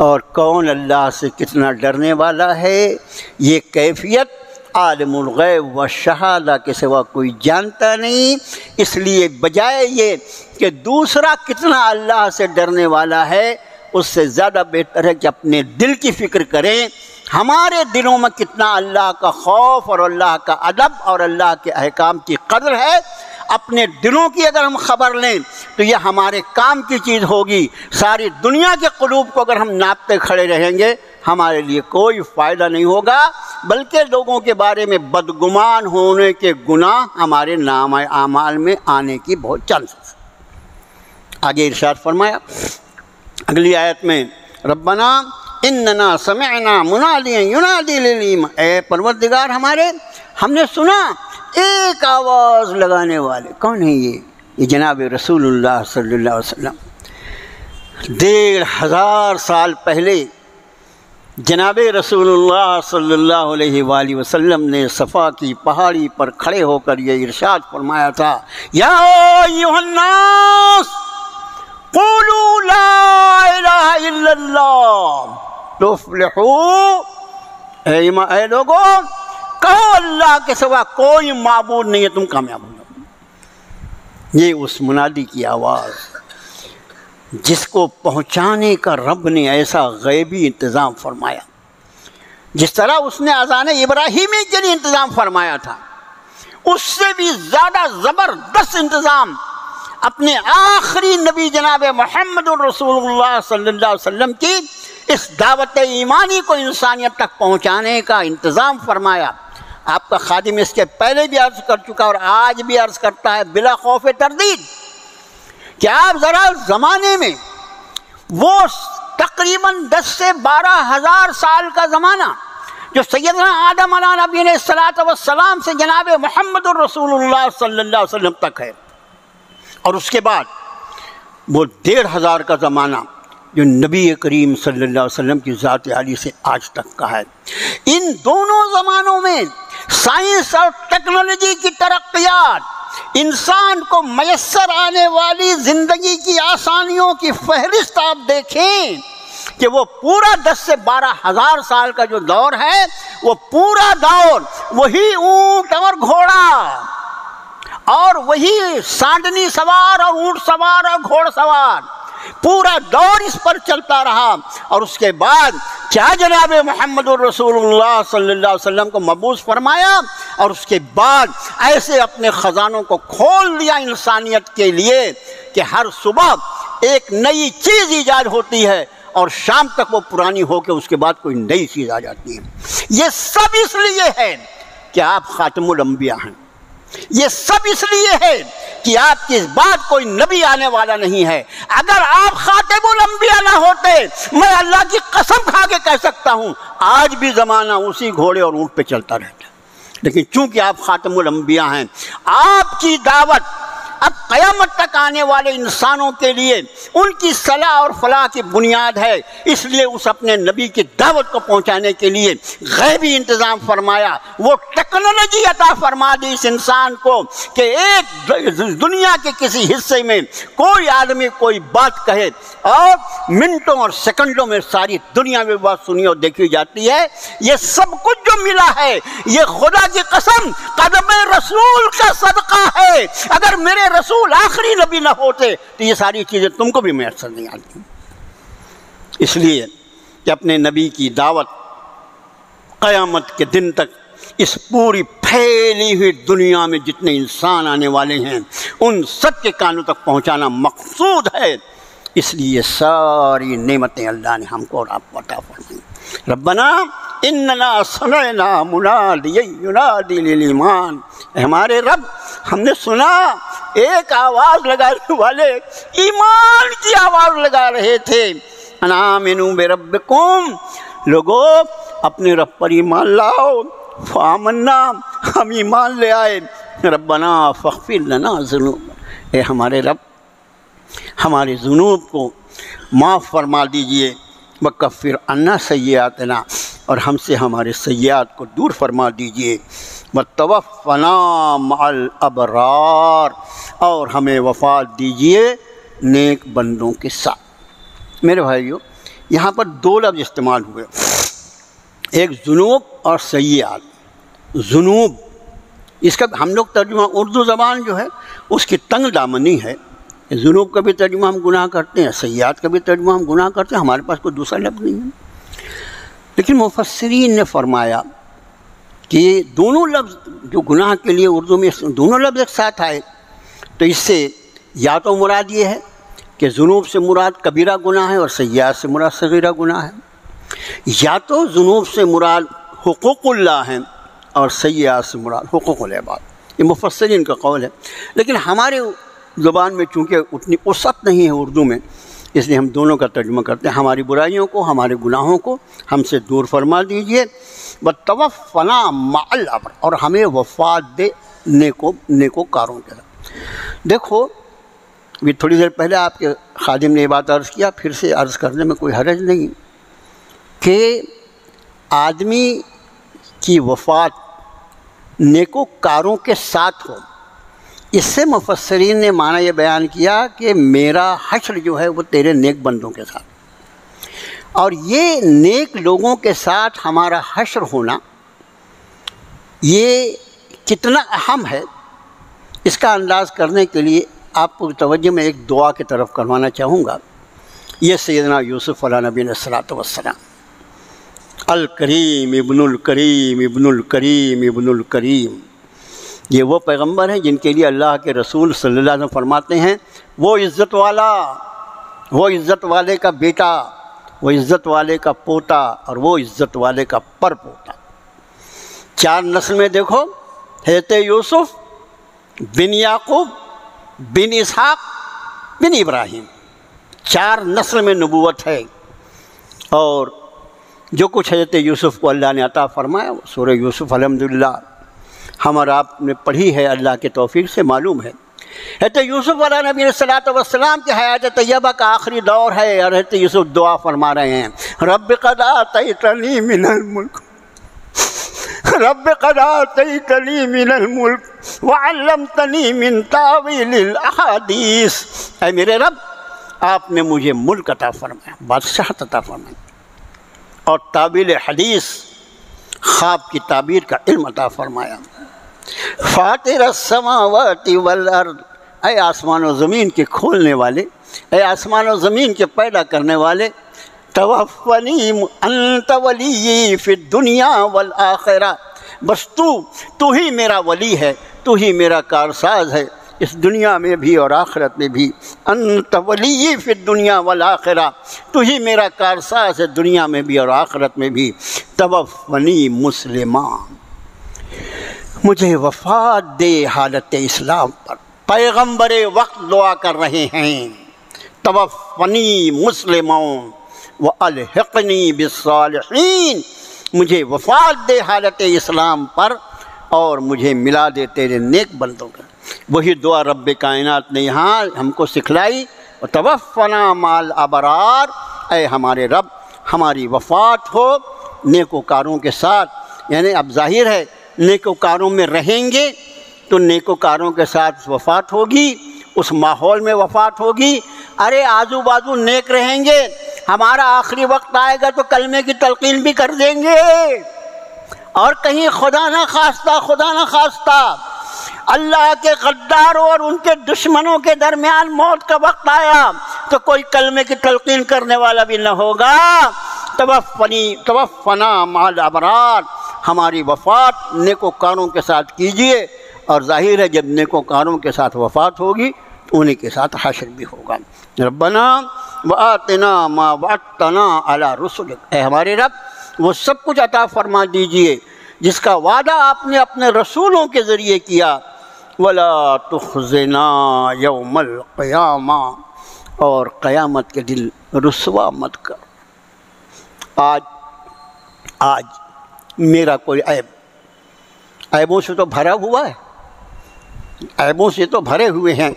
اور کون اللہ سے کتنا ڈرنے والا ہے، یہ کیفیت عالم الغیب و شہادہ کے سوا کوئی جانتا نہیں۔ اس لیے بجائے یہ کہ دوسرا کتنا اللہ سے ڈرنے والا ہے، اس سے زیادہ بہتر ہے کہ اپنے دل کی فکر کریں، ہمارے دلوں میں کتنا اللہ کا خوف اور اللہ کا ادب اور اللہ کے احکام کی قدر ہے۔ اپنے دلوں کی اگر ہم خبر لیں تو یہ ہمارے کام کی چیز ہوگی۔ ساری دنیا کے قلوب کو اگر ہم ناپتے کھڑے رہیں گے ہمارے لیے کوئی فائدہ نہیں ہوگا، بلکہ لوگوں کے بارے میں بدگمان ہونے کے گناہ ہمارے نام اعمال میں آنے کی بہت چانسز۔ آگے ارشاد فرمایا اگلی آیت میں، ربنا اننا سمعنا منادیا ینادی للایمان، اے پروردگار ہمارے، ہم نے سنا ایک آواز لگانے والے۔ کون ہے یہ جناب رسول اللہ صلی اللہ علیہ وسلم۔ 1500 سال پہلے جناب رسول اللہ صلی اللہ علیہ وآلہ وسلم نے صفا کی پہاڑی پر کھڑے ہو کر یہ ارشاد فرمایا تھا، یا ایھا الناس قولوا لا الہ الا اللہ تفلحوا، اے لوگو کہو اللہ کے سوا کوئی معبود نہیں ہے، تم کامیاب ہو جاؤ۔ یہ اس منادی کی آواز جس کو پہنچانے کا رب نے ایسا غیبی انتظام فرمایا، جس طرح اس نے اذان ابراہیمی کے لیے انتظام فرمایا تھا، اس سے بھی زیادہ زبردست انتظام اپنے آخری نبی جناب محمد رسول اللہ صلی اللہ علیہ وسلم کی اس دعوت ایمانی کو انسانیت تک پہنچانے کا انتظام فرمایا۔ آپ کا خادم اس کے پہلے بھی عرض کر چکا اور آج بھی عرض کرتا ہے بلا خوف تردید کہ آپ ذرا زمانے میں وہ تقریباً 10 سے 12 ہزار سال کا زمانہ جو سیدنا آدم علیہ نبینا الصلاۃ والسلام سے جناب محمد الرسول اللہ صلی اللہ علیہ وسلم تک ہے، اور اس کے بعد وہ 1500 کا زمانہ جو نبی کریم صلی اللہ علیہ وسلم کی ذات عالی سے آج تک کا ہے۔ ان دونوں زمانوں میں سائنس اور ٹیکنالوجی کی ترقیات، انسان کو میسر آنے والی زندگی کی آسانیوں کی فہرست آپ دیکھیں کہ وہ پورا 10 سے 12 ہزار سال کا جو دور ہے وہ پورا دور وہی اونٹ اور گھوڑا اور وہی سانڈنی سوار اور اونٹ سوار اور گھوڑ سوار، پورا دور اس پر چلتا رہا۔ اور اس کے بعد کیا جناب محمد الرسول اللہ صلی اللہ علیہ وسلم کو مبعوث فرمایا، اور اس کے بعد ایسے اپنے خزانوں کو کھول دیا انسانیت کے لیے کہ ہر صبح ایک نئی چیز ایجاد ہوتی ہے اور شام تک وہ پرانی ہو کے اس کے بعد کوئی نئی چیز آ جاتی ہے۔ یہ سب اس لیے ہے کہ آپ خاتم الانبیاء ہیں، یہ سب اس لیے ہے کہ آپ کے بعد کوئی نبی آنے والا نہیں ہے۔ اگر آپ خاتم الانبیاء نہ ہوتے، میں اللہ کی قسم کھا کے کہہ سکتا ہوں آج بھی زمانہ اسی گھوڑے اور اونٹ پہ چلتا رہتا، لیکن چونکہ آپ خاتم الانبیاء ہیں، آپ کی دعوت اب قیامت تک آنے والے انسانوں کے لیے ان کی صلاح اور فلاح کی بنیاد ہے۔ اس لیے اس اپنے نبی کی دعوت کو پہنچانے کے لیے غیبی انتظام فرمایا، وہ ٹیکنالوجی عطا فرما دی اس انسان کو کہ ایک دنیا کے کسی حصے میں کوئی آدمی کوئی بات کہے اور منٹوں اور سیکنڈوں میں ساری دنیا میں بات سنی اور دیکھی جاتی ہے۔ یہ سب کچھ جو ملا ہے یہ خدا کی قسم قدم رسول کا صدقہ ہے۔ اگر میرے رسول آخری نبی نہ ہوتے تو یہ ساری چیزیں تم کو بھی میسر نہیں آتی۔ اس لیے کہ اپنے نبی کی دعوت قیامت کے دن تک اس پوری پھیلی ہوئی دنیا میں جتنے انسان آنے والے ہیں ان سب کے کانوں تک پہنچانا مقصود ہے۔ اس لیے ساری نعمتیں اللہ نے ہم کو اور آپ کو عطا فرمائیں۔ ربنا اننا سمعنا منادیا ینادی للایمان، ہمارے رب ہم نے سنا ایک آواز لگانے والے ایمان کی آواز لگا رہے تھے، ان آمنوا بربکم، لوگو اپنے رب پر ایمان لاؤ، فآمنا، ہم ایمان لے آئے، ربنا فاغفر لنا ذنوبنا، اے ہمارے رب ہمارے ذنوب کو معاف فرما دیجئے، وکفر عنا سیئاتنا، اور ہم سے ہمارے سیئات کو دور فرما دیجئے، وتوفنا مع الابرار، اور ہمیں وفات دیجئے نیک بندوں کے ساتھ۔ میرے بھائیو، یہاں پر دو لفظ استعمال ہوئے، ایک ذنوب اور سیئات۔ ذنوب اس کا ہم لوگ ترجمہ اردو زبان جو ہے اس کی تنگ دامنی ہے، ذنوب کا بھی ترجمہ ہم گناہ کرتے ہیں، سیئات کا بھی ترجمہ ہم گناہ کرتے ہیں، ہمارے پاس کوئی دوسرا لفظ نہیں ہے۔ لیکن مفسرین نے فرمایا کہ یہ دونوں لفظ جو گناہ کے لیے اردو میں دونوں لفظ ایک ساتھ آئے، تو اس سے یا تو مراد یہ ہے کہ ذنوب سے مراد کبیرہ گناہ ہے اور سیئات سے مراد صغیرہ گناہ ہے، یا تو ذنوب سے مراد حقوق اللہ ہیں اور سیئات سے مراد حقوق العباد۔ یہ مفسرین کا قول ہے، لیکن ہمارے زبان میں چونکہ اتنی وسعت نہیں ہے اردو میں، اس لیے ہم دونوں کا ترجمہ کرتے ہیں، ہماری برائیوں کو، ہمارے گناہوں کو ہم سے دور فرما دیجئے، وتوفنا مع الابرار، اور ہمیں وفات دے نیکوکاروں کے ساتھ۔ دیکھو ابھی تھوڑی دیر پہلے آپ کے خادم نے یہ بات عرض کیا، پھر سے عرض کرنے میں کوئی حرج نہیں کہ آدمی کی وفات نیکوکاروں کے ساتھ ہو۔ اس سے مفسرین نے معنی یہ بیان کیا کہ میرا حشر جو ہے وہ تیرے نیک بندوں کے ساتھ، اور یہ نیک لوگوں کے ساتھ ہمارا حشر ہونا یہ کتنا اہم ہے، اس کا انداز کرنے کے لیے آپ کو توجہ میں ایک دعا کی طرف کروانا چاہوں گا۔ یہ سیدنا یوسف علیہ نبی علیہ الصلوۃ والسلام، الکریم ابن الکریم ابن الکریم ابن الکریم، یہ وہ پیغمبر ہیں جن کے لیے اللہ کے رسول صلی اللہ علیہ وسلم فرماتے ہیں وہ عزت والا، وہ عزت والے کا بیٹا، وہ عزت والے کا پوتا، اور وہ عزت والے کا پر پوتا۔ 4 نسل میں دیکھو، حضرت یوسف بن یعقوب بن اسحاق بن ابراہیم، 4 نسل میں نبوت ہے، اور جو کچھ حضرت یوسف کو اللہ نے عطا فرمایا وہ سورہ یوسف الحمدللہ ہم اور آپ نے پڑھی ہے، اللہ کے توفیق سے معلوم ہے۔ حضرت یوسف علیہ نبی علیہ الصلوۃ والسلام کی حیات طیبہ کا آخری دور ہے، اور حضرت یوسف دعا فرما رہے ہیں، رب قد آتیتنی من الملک، رب قد آتیتنی من الملک وعلمتنی من تاویل الاحادیث، اے میرے رب آپ نے مجھے ملک عطا فرمایا، بادشاہت عطا فرمایا، اور تعبیر حدیث، خواب کی تعبیر کا علم عطا فرمایا۔ فاطر السماوات والارض، اے آسمان و زمین کے کھولنے والے، اے آسمان و زمین کے پیدا کرنے والے، توفنی انت ولی فی الدنیا والآخرہ، بس تو ہی میرا ولی ہے، تو ہی میرا کارساز ہے اس دنیا میں بھی اور آخرت میں بھی، انت ولی فی الدنیا والآخرہ، تو ہی میرا کارساز ہے دنیا میں بھی اور آخرت میں بھی، توفنی مسلمان، مجھے وفات دے حالت اسلام پر۔ پیغمبر وقت دعا کر رہے ہیں، توفنی مسلمون والحقنی بالصالحین، مجھے وفات دے حالت اسلام پر اور مجھے ملا دے تیرے نیک بندوں کا۔ وہی دعا رب کائنات نے یہاں ہم کو سکھلائی، توفنا مع الابرار، اے ہمارے رب ہماری وفات ہو نیکوکاروں کے ساتھ، یعنی اب ظاہر ہے نیکوکاروں میں رہیں گے تو نیکوکاروں کے ساتھ وفات ہوگی، اس ماحول میں وفات ہوگی۔ ارے آزو بازو نیک رہیں گے، ہمارا آخری وقت آئے گا تو کلمے کی تلقین بھی کر دیں گے، اور کہیں خدا نہ خواستہ اللہ کے غداروں اور ان کے دشمنوں کے درمیان موت کا وقت آیا تو کوئی کلمے کی تلقین کرنے والا بھی نہ ہوگا، توفنا مع الابرار، ہماری وفات نیکوکاروں کے ساتھ کیجیے، اور ظاہر ہے جب نیکوکاروں کے ساتھ وفات ہوگی تو انہیں کے ساتھ حشر بھی ہوگا۔ ربنا وآتنا ما وعدتنا علی رسلک، اے ہمارے رب وہ سب کچھ عطا فرما دیجئے جس کا وعدہ آپ نے اپنے رسولوں کے ذریعے کیا، ولا تخزنا یوم القیامہ، اور قیامت کے دن رسوا مت کر۔ آج میرا کوئی عیبوں سے تو بھرا ہوا ہے، عیبوں سے تو بھرے ہوئے ہیں۔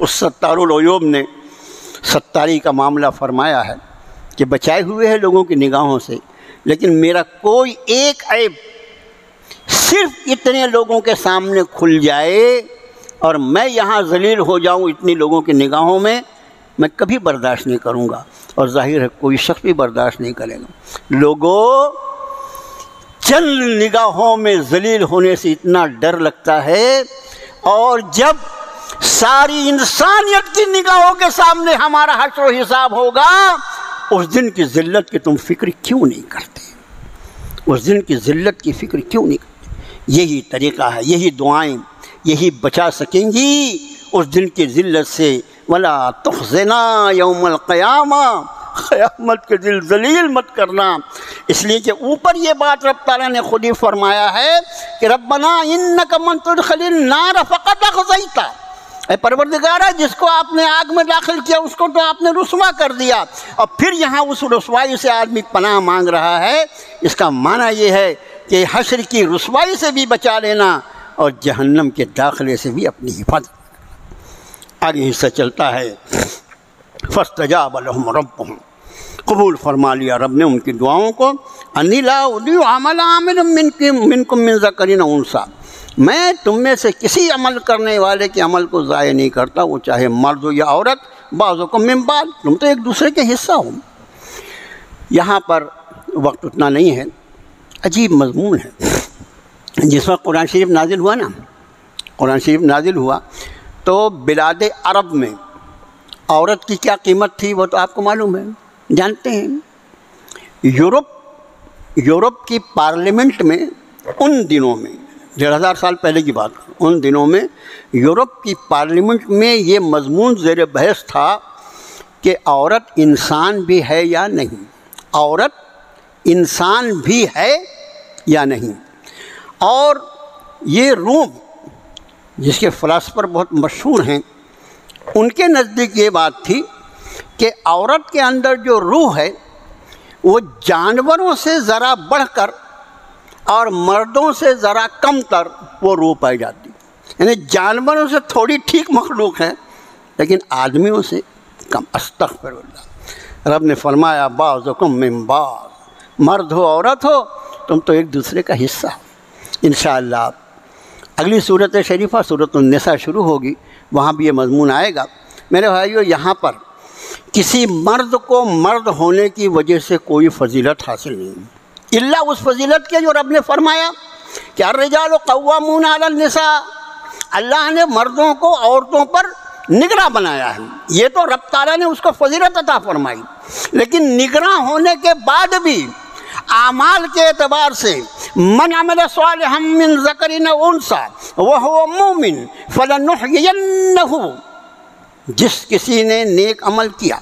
اس ستار العیوب نے ستاری کا معاملہ فرمایا ہے کہ بچائے ہوئے ہیں لوگوں کی نگاہوں سے، لیکن میرا کوئی ایک عیب صرف اتنے لوگوں کے سامنے کھل جائے اور میں یہاں ذلیل ہو جاؤں اتنی لوگوں کی نگاہوں میں کبھی برداشت نہیں کروں گا، اور ظاہر ہے کوئی شخص بھی برداشت نہیں کرے گا۔ لوگوں، چند نگاہوں میں ذلیل ہونے سے اتنا ڈر لگتا ہے، اور جب ساری انسانیت کی نگاہوں کے سامنے ہمارا حشر و حساب ہوگا، اس دن کی ذلت کی تم فکر کیوں نہیں کرتے؟ اس دن کی ذلت کی فکر کیوں نہیں کرتے؟ یہی طریقہ ہے، یہی دعائیں، یہی بچا سکیں گی اس دن کی ذلت سے۔ ولا تخزنا یوم القیامہ، قیامت کے دل ذلیل مت کرنا، اس لیے کہ اوپر یہ بات رب تعالیٰ نے خود ہی فرمایا ہے کہ ربنا انک من تدخل النار فقد اخزیتہ، اے پروردگارہ جس کو آپ نے آگ میں داخل کیا اس کو تو آپ نے رسوا کر دیا، اور پھر یہاں اس رسوائی سے آدمی پناہ مانگ رہا ہے۔ اس کا معنی یہ ہے کہ حشر کی رسوائی سے بھی بچا لینا اور جہنم کے داخلے سے بھی اپنی حفاظت۔ آگے حصہ چلتا ہے، فاستجاب لهم ربهم، قبول فرما لیا رب نے ان کی دعاؤں کو، انی لا اضیع عمل عامل منکم من ذکر و انثی، میں تم میں سے کسی عمل کرنے والے کے عمل کو ضائع نہیں کرتا، وہ چاہے مرد ہو یا عورت، بعضکم من بعض، تم تو ایک دوسرے کے حصہ ہو۔ یہاں پر وقت اتنا نہیں ہے، عجیب مضمون ہے۔ جس وقت قرآن شریف نازل ہوا نا، قرآن شریف نازل ہوا تو بلاد عرب میں عورت کی کیا قیمت تھی وہ تو آپ کو معلوم ہے، جانتے ہیں۔ یورپ کی پارلیمنٹ میں ان دنوں میں، 1500 سال پہلے کی بات، ان دنوں میں یورپ کی پارلیمنٹ میں یہ مضمون زیر بحث تھا کہ عورت انسان بھی ہے یا نہیں، عورت انسان بھی ہے یا نہیں۔ اور یہ روم جس کے فلاسفر بہت مشہور ہیں، ان کے نزدیک یہ بات تھی کہ عورت کے اندر جو روح ہے وہ جانوروں سے ذرا بڑھ کر اور مردوں سے ذرا کم تر وہ روح پائی جاتی، یعنی جانوروں سے تھوڑی ٹھیک مخلوق ہے لیکن آدمیوں سے کم۔ استغفر اللہ۔ رب نے فرمایا بعضکم من بعض، مرد ہو عورت ہو تم تو ایک دوسرے کا حصہ ہو۔ انشاءاللہ اگلی صورت شریفہ صورت النساء شروع ہوگی، وہاں بھی یہ مضمون آئے گا۔ میرے بھائیو، یہاں پر کسی مرد کو مرد ہونے کی وجہ سے کوئی فضیلت حاصل نہیں، الا اس فضیلت کے جو رب نے فرمایا کہ الرجال قوامون علی النساء، اللہ نے مردوں کو عورتوں پر نگراں بنایا ہے، یہ تو رب تعالیٰ نے اس کو فضیلت عطا فرمائی۔ لیکن نگراں ہونے کے بعد بھی اعمال کے اعتبار سے من عمل صالحا من ذکر او انثی وہو مومن فلنحیینہ، جس کسی نے نیک عمل کیا،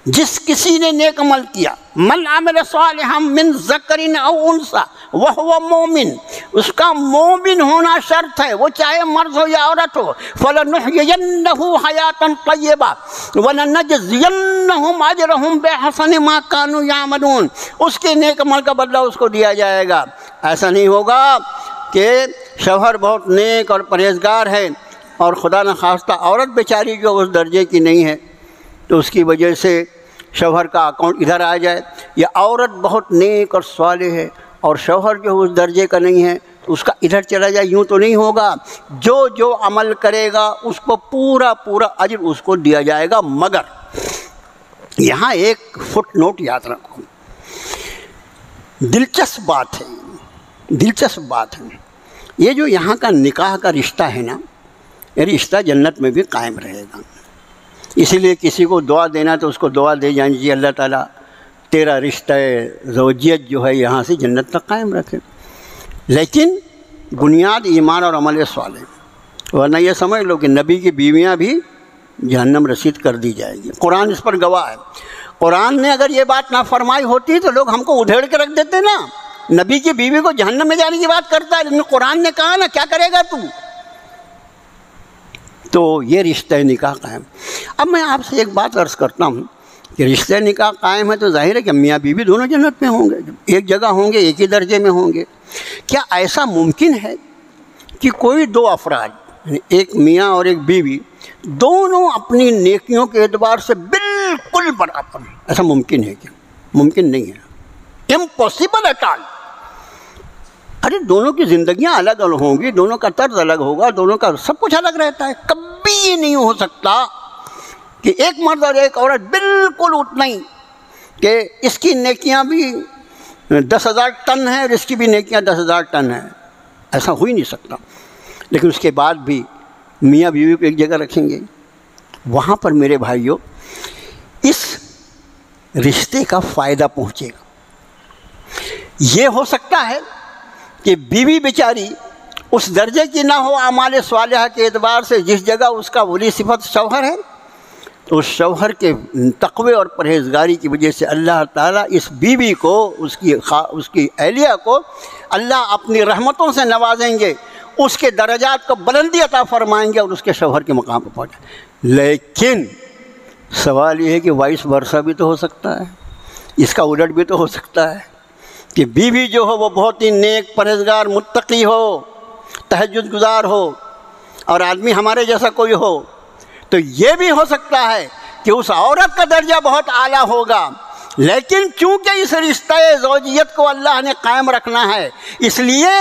جس کسی نے نیک عمل کیا، من عمل صالحا من ذکر او انثی وہو مومن، اس کا مومن ہونا شرط ہے، وہ چاہے مرد ہو یا عورت ہو، فلنحیینہ حیاتا طیبہ ولنجزینہم اجرہم بحسن ما کانوا یعملون، اس کے نیک عمل کا بدلہ اس کو دیا جائے گا۔ ایسا نہیں ہوگا کہ شوہر بہت نیک اور پرہیزگار ہے اور خدا نخواستہ عورت بیچاری جو اس درجے کی نہیں ہے تو اس کی وجہ سے شوہر کا اکاؤنٹ ادھر آ جائے، یا عورت بہت نیک اور صالح ہے اور شوہر جو اس درجے کا نہیں ہے تو اس کا ادھر چلا جائے، یوں تو نہیں ہوگا۔ جو جو عمل کرے گا اس کو پورا پورا اجر اس کو دیا جائے گا، مگر یہاں ایک فٹ نوٹ یاد رکھو، دلچسپ بات ہے، دلچسپ بات ہے، یہ جو یہاں کا نکاح کا رشتہ ہے نا، یہ رشتہ جنت میں بھی قائم رہے گا۔ اسی لیے کسی کو دعا دینا تو اس کو دعا دے جائیں جی اللہ تعالیٰ تیرا رشتہ زوجیت جو ہے یہاں سے جنت تک قائم رکھے، لیکن بنیاد ایمان اور عمل صالح، ورنہ یہ سمجھ لو کہ نبی کی بیویاں بھی جہنم رسید کر دی جائے گی۔ قرآن اس پر گواہ ہے۔ قرآن نے اگر یہ بات نہ فرمائی ہوتی تو لوگ ہم کو ادھیڑ کے رکھ دیتے نا، نبی کی بیوی کو جہنم میں جانے کی بات کرتا ہے، لیکن قرآن نے کہا نا کیا کرے گا تو یہ رشتہ نکاح قائم۔ اب میں آپ سے ایک بات عرض کرتا ہوں کہ رشتہ نکاح قائم ہے تو ظاہر ہے کہ میاں بیوی دونوں جنت میں ہوں گے، ایک جگہ ہوں گے، ایک ہی درجے میں ہوں گے۔ کیا ایسا ممکن ہے کہ کوئی دو افراد، یعنی ایک میاں اور ایک بیوی، دونوں اپنی نیکیوں کے اعتبار سے بالکل برابر ہیں؟ ایسا ممکن ہے کیا؟ ممکن نہیں ہے، امپاسبل ایٹ آل۔ ارے دونوں کی زندگیاں الگ الگ ہوں گی، دونوں کا طرز الگ ہوگا، دونوں کا سب کچھ الگ رہتا ہے، کبھی یہ نہیں ہو سکتا کہ ایک مرد اور ایک عورت بالکل اتنا ہی، کہ اس کی نیکیاں بھی 10,000 ٹن ہیں اور اس کی بھی نیکیاں 10,000 ٹن ہیں، ایسا ہو ہی نہیں سکتا۔ لیکن اس کے بعد بھی میاں بیوی کو ایک جگہ رکھیں گے، وہاں پر میرے بھائیوں اس رشتے کا فائدہ پہنچے گا۔ یہ ہو سکتا ہے کہ بیوی بیچاری اس درجے کی نہ ہو اعمال صالحہ کے اعتبار سے جس جگہ اس کا ولی صفت شوہر ہے، تو اس شوہر کے تقوی اور پرہیزگاری کی وجہ سے اللہ تعالیٰ اس بیوی کو، اس کی اہلیہ کو اللہ اپنی رحمتوں سے نوازیں گے، اس کے درجات کو بلندی عطا فرمائیں گے اور اس کے شوہر کے مقام پر پہنچائیں۔ لیکن سوال یہ ہے کہ وائس ورثہ بھی تو ہو سکتا ہے، اس کا الٹ بھی تو ہو سکتا ہے کہ بیوی جو ہو وہ بہت ہی نیک، پرہیزگار، متقی ہو، تہجد گزار ہو، اور آدمی ہمارے جیسا کوئی ہو، تو یہ بھی ہو سکتا ہے کہ اس عورت کا درجہ بہت اعلیٰ ہوگا، لیکن چونکہ اس رشتہ زوجیت کو اللہ نے قائم رکھنا ہے، اس لیے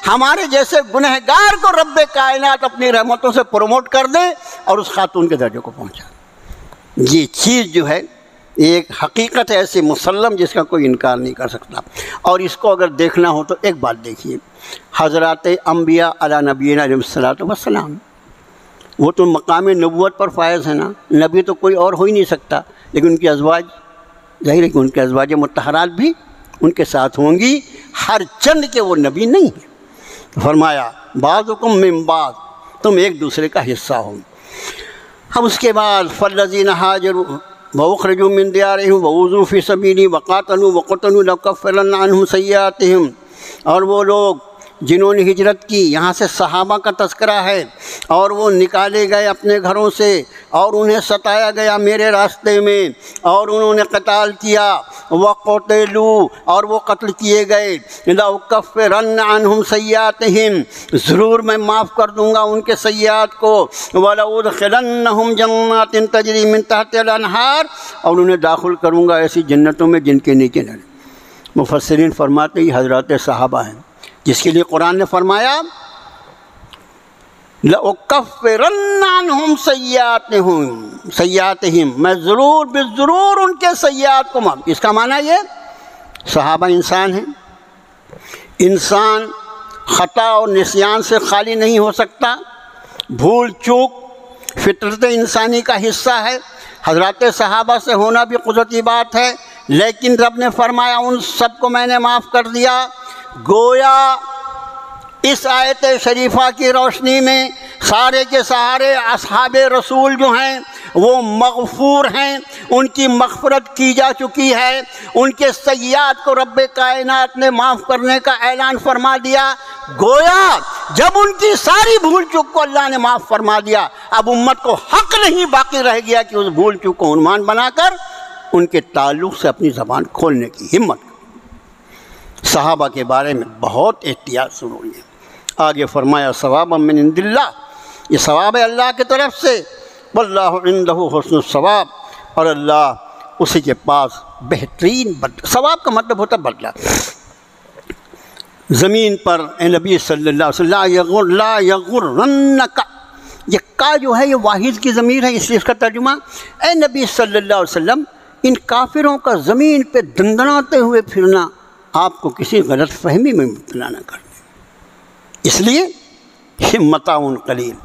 ہمارے جیسے گنہگار کو رب کائنات اپنی رحمتوں سے پروموٹ کر دے اور اس خاتون کے درجے کو پہنچا۔ یہ چیز جو ہے ایک حقیقت ہے ایسی مسلم جس کا کوئی انکار نہیں کر سکتا۔ اور اس کو اگر دیکھنا ہو تو ایک بات دیکھیے، حضرات انبیاء علی نبینا علیہ الصلوۃ والسلام، وہ تو مقام نبوت پر فائز ہے نا، نبی تو کوئی اور ہو ہی نہیں سکتا، لیکن ان کی ازواج، ظاہر ہے کہ ان کے ازواج مطہرات بھی ان کے ساتھ ہوں گی، ہر چند کے وہ نبی نہیں ہیں۔ فرمایا بعضکم من بعض، تم ایک دوسرے کا حصہ ہو۔ اب اس کے بعد فالذین ہاجروا وَأُخْرِجُوا مِن دِيَارِهِمْ وَأُوذُوا فِي سَبِيلِي وَقَاتَلُوا وَقَتَلُوا لَأُكَفِّرَنَّ عَنْهُمْ سَيِّئَاتِهِمْ، اور وہ لوگ جنہوں نے ہجرت کی، یہاں سے صحابہ کا تذکرہ ہے، اور وہ نکالے گئے اپنے گھروں سے اور انہیں ستایا گیا میرے راستے میں، اور انہوں نے قتال کیا، وَقَتَلُوا، اور وہ قتل کیے گئے، لَأُكَفِّرَنَّ عَنْهُمْ سَيِّئَاتِهِمْ، ضرور میں معاف کر دوں گا ان کے سیئات کو، وَلَأُدْخِلَنَّهُمْ جَنَّاتٍ تَجْرِي مِن تَحْتِهَا الْأَنْهَارُ، اور انہیں داخل کروں گا ایسی جنتوں میں جن کے نیچے نہریں۔ مفسرین فرماتے ہی حضرات صحابہ ہیں جس کے لیے قرآن نے فرمایا لَأُكَفِّرَنَّ عَنْهُمْ سَيِّئَاتِهِمْ، میں ضرور بالضرور ان کے سیئات کو معاف۔ اس کا معنی یہ صحابہ انسان ہیں، انسان خطا اور نسیان سے خالی نہیں ہو سکتا، بھول چوک فطرت انسانی کا حصہ ہے، حضرات صحابہ سے ہونا بھی قدرتی بات ہے، لیکن رب نے فرمایا ان سب کو میں نے معاف کر دیا۔ گویا اس آیت شریفہ کی روشنی میں سارے کے سارے اصحاب رسول جو ہیں وہ مغفور ہیں، ان کی مغفرت کی جا چکی ہے، ان کے سیئات کو رب کائنات نے معاف کرنے کا اعلان فرما دیا۔ گویا جب ان کی ساری بھول چوک کو اللہ نے معاف فرما دیا، اب امت کو حق نہیں باقی رہ گیا کہ اس بھول چوک کو عنوان بنا کر ان کے تعلق سے اپنی زبان کھولنے کی ہمت۔ صحابہ کے بارے میں بہت احتیاط ضروری ہے۔ آگے فرمایا ثوابا من عند اللہ، یہ ثواب ہے اللہ کی طرف سے، واللہ عندہ حسن الثواب، اور اللہ اسی کے پاس بہترین بدلہ۔ ثواب کا مطلب ہوتا ہے بدلہ۔ زمین پر اے نبی صلی اللہ علیہ وسلم لا یغرنک، یہ کا جو ہے یہ واحد کی ضمیر ہے، اس لیے اس کا ترجمہ اے نبی صلی اللہ علیہ وسلم ان کافروں کا زمین پہ دندناتے ہوئے پھرنا آپ کو کسی غلط فہمی میں مبتلا نہ کر دے۔ اس لیے یہ متاع قلیل،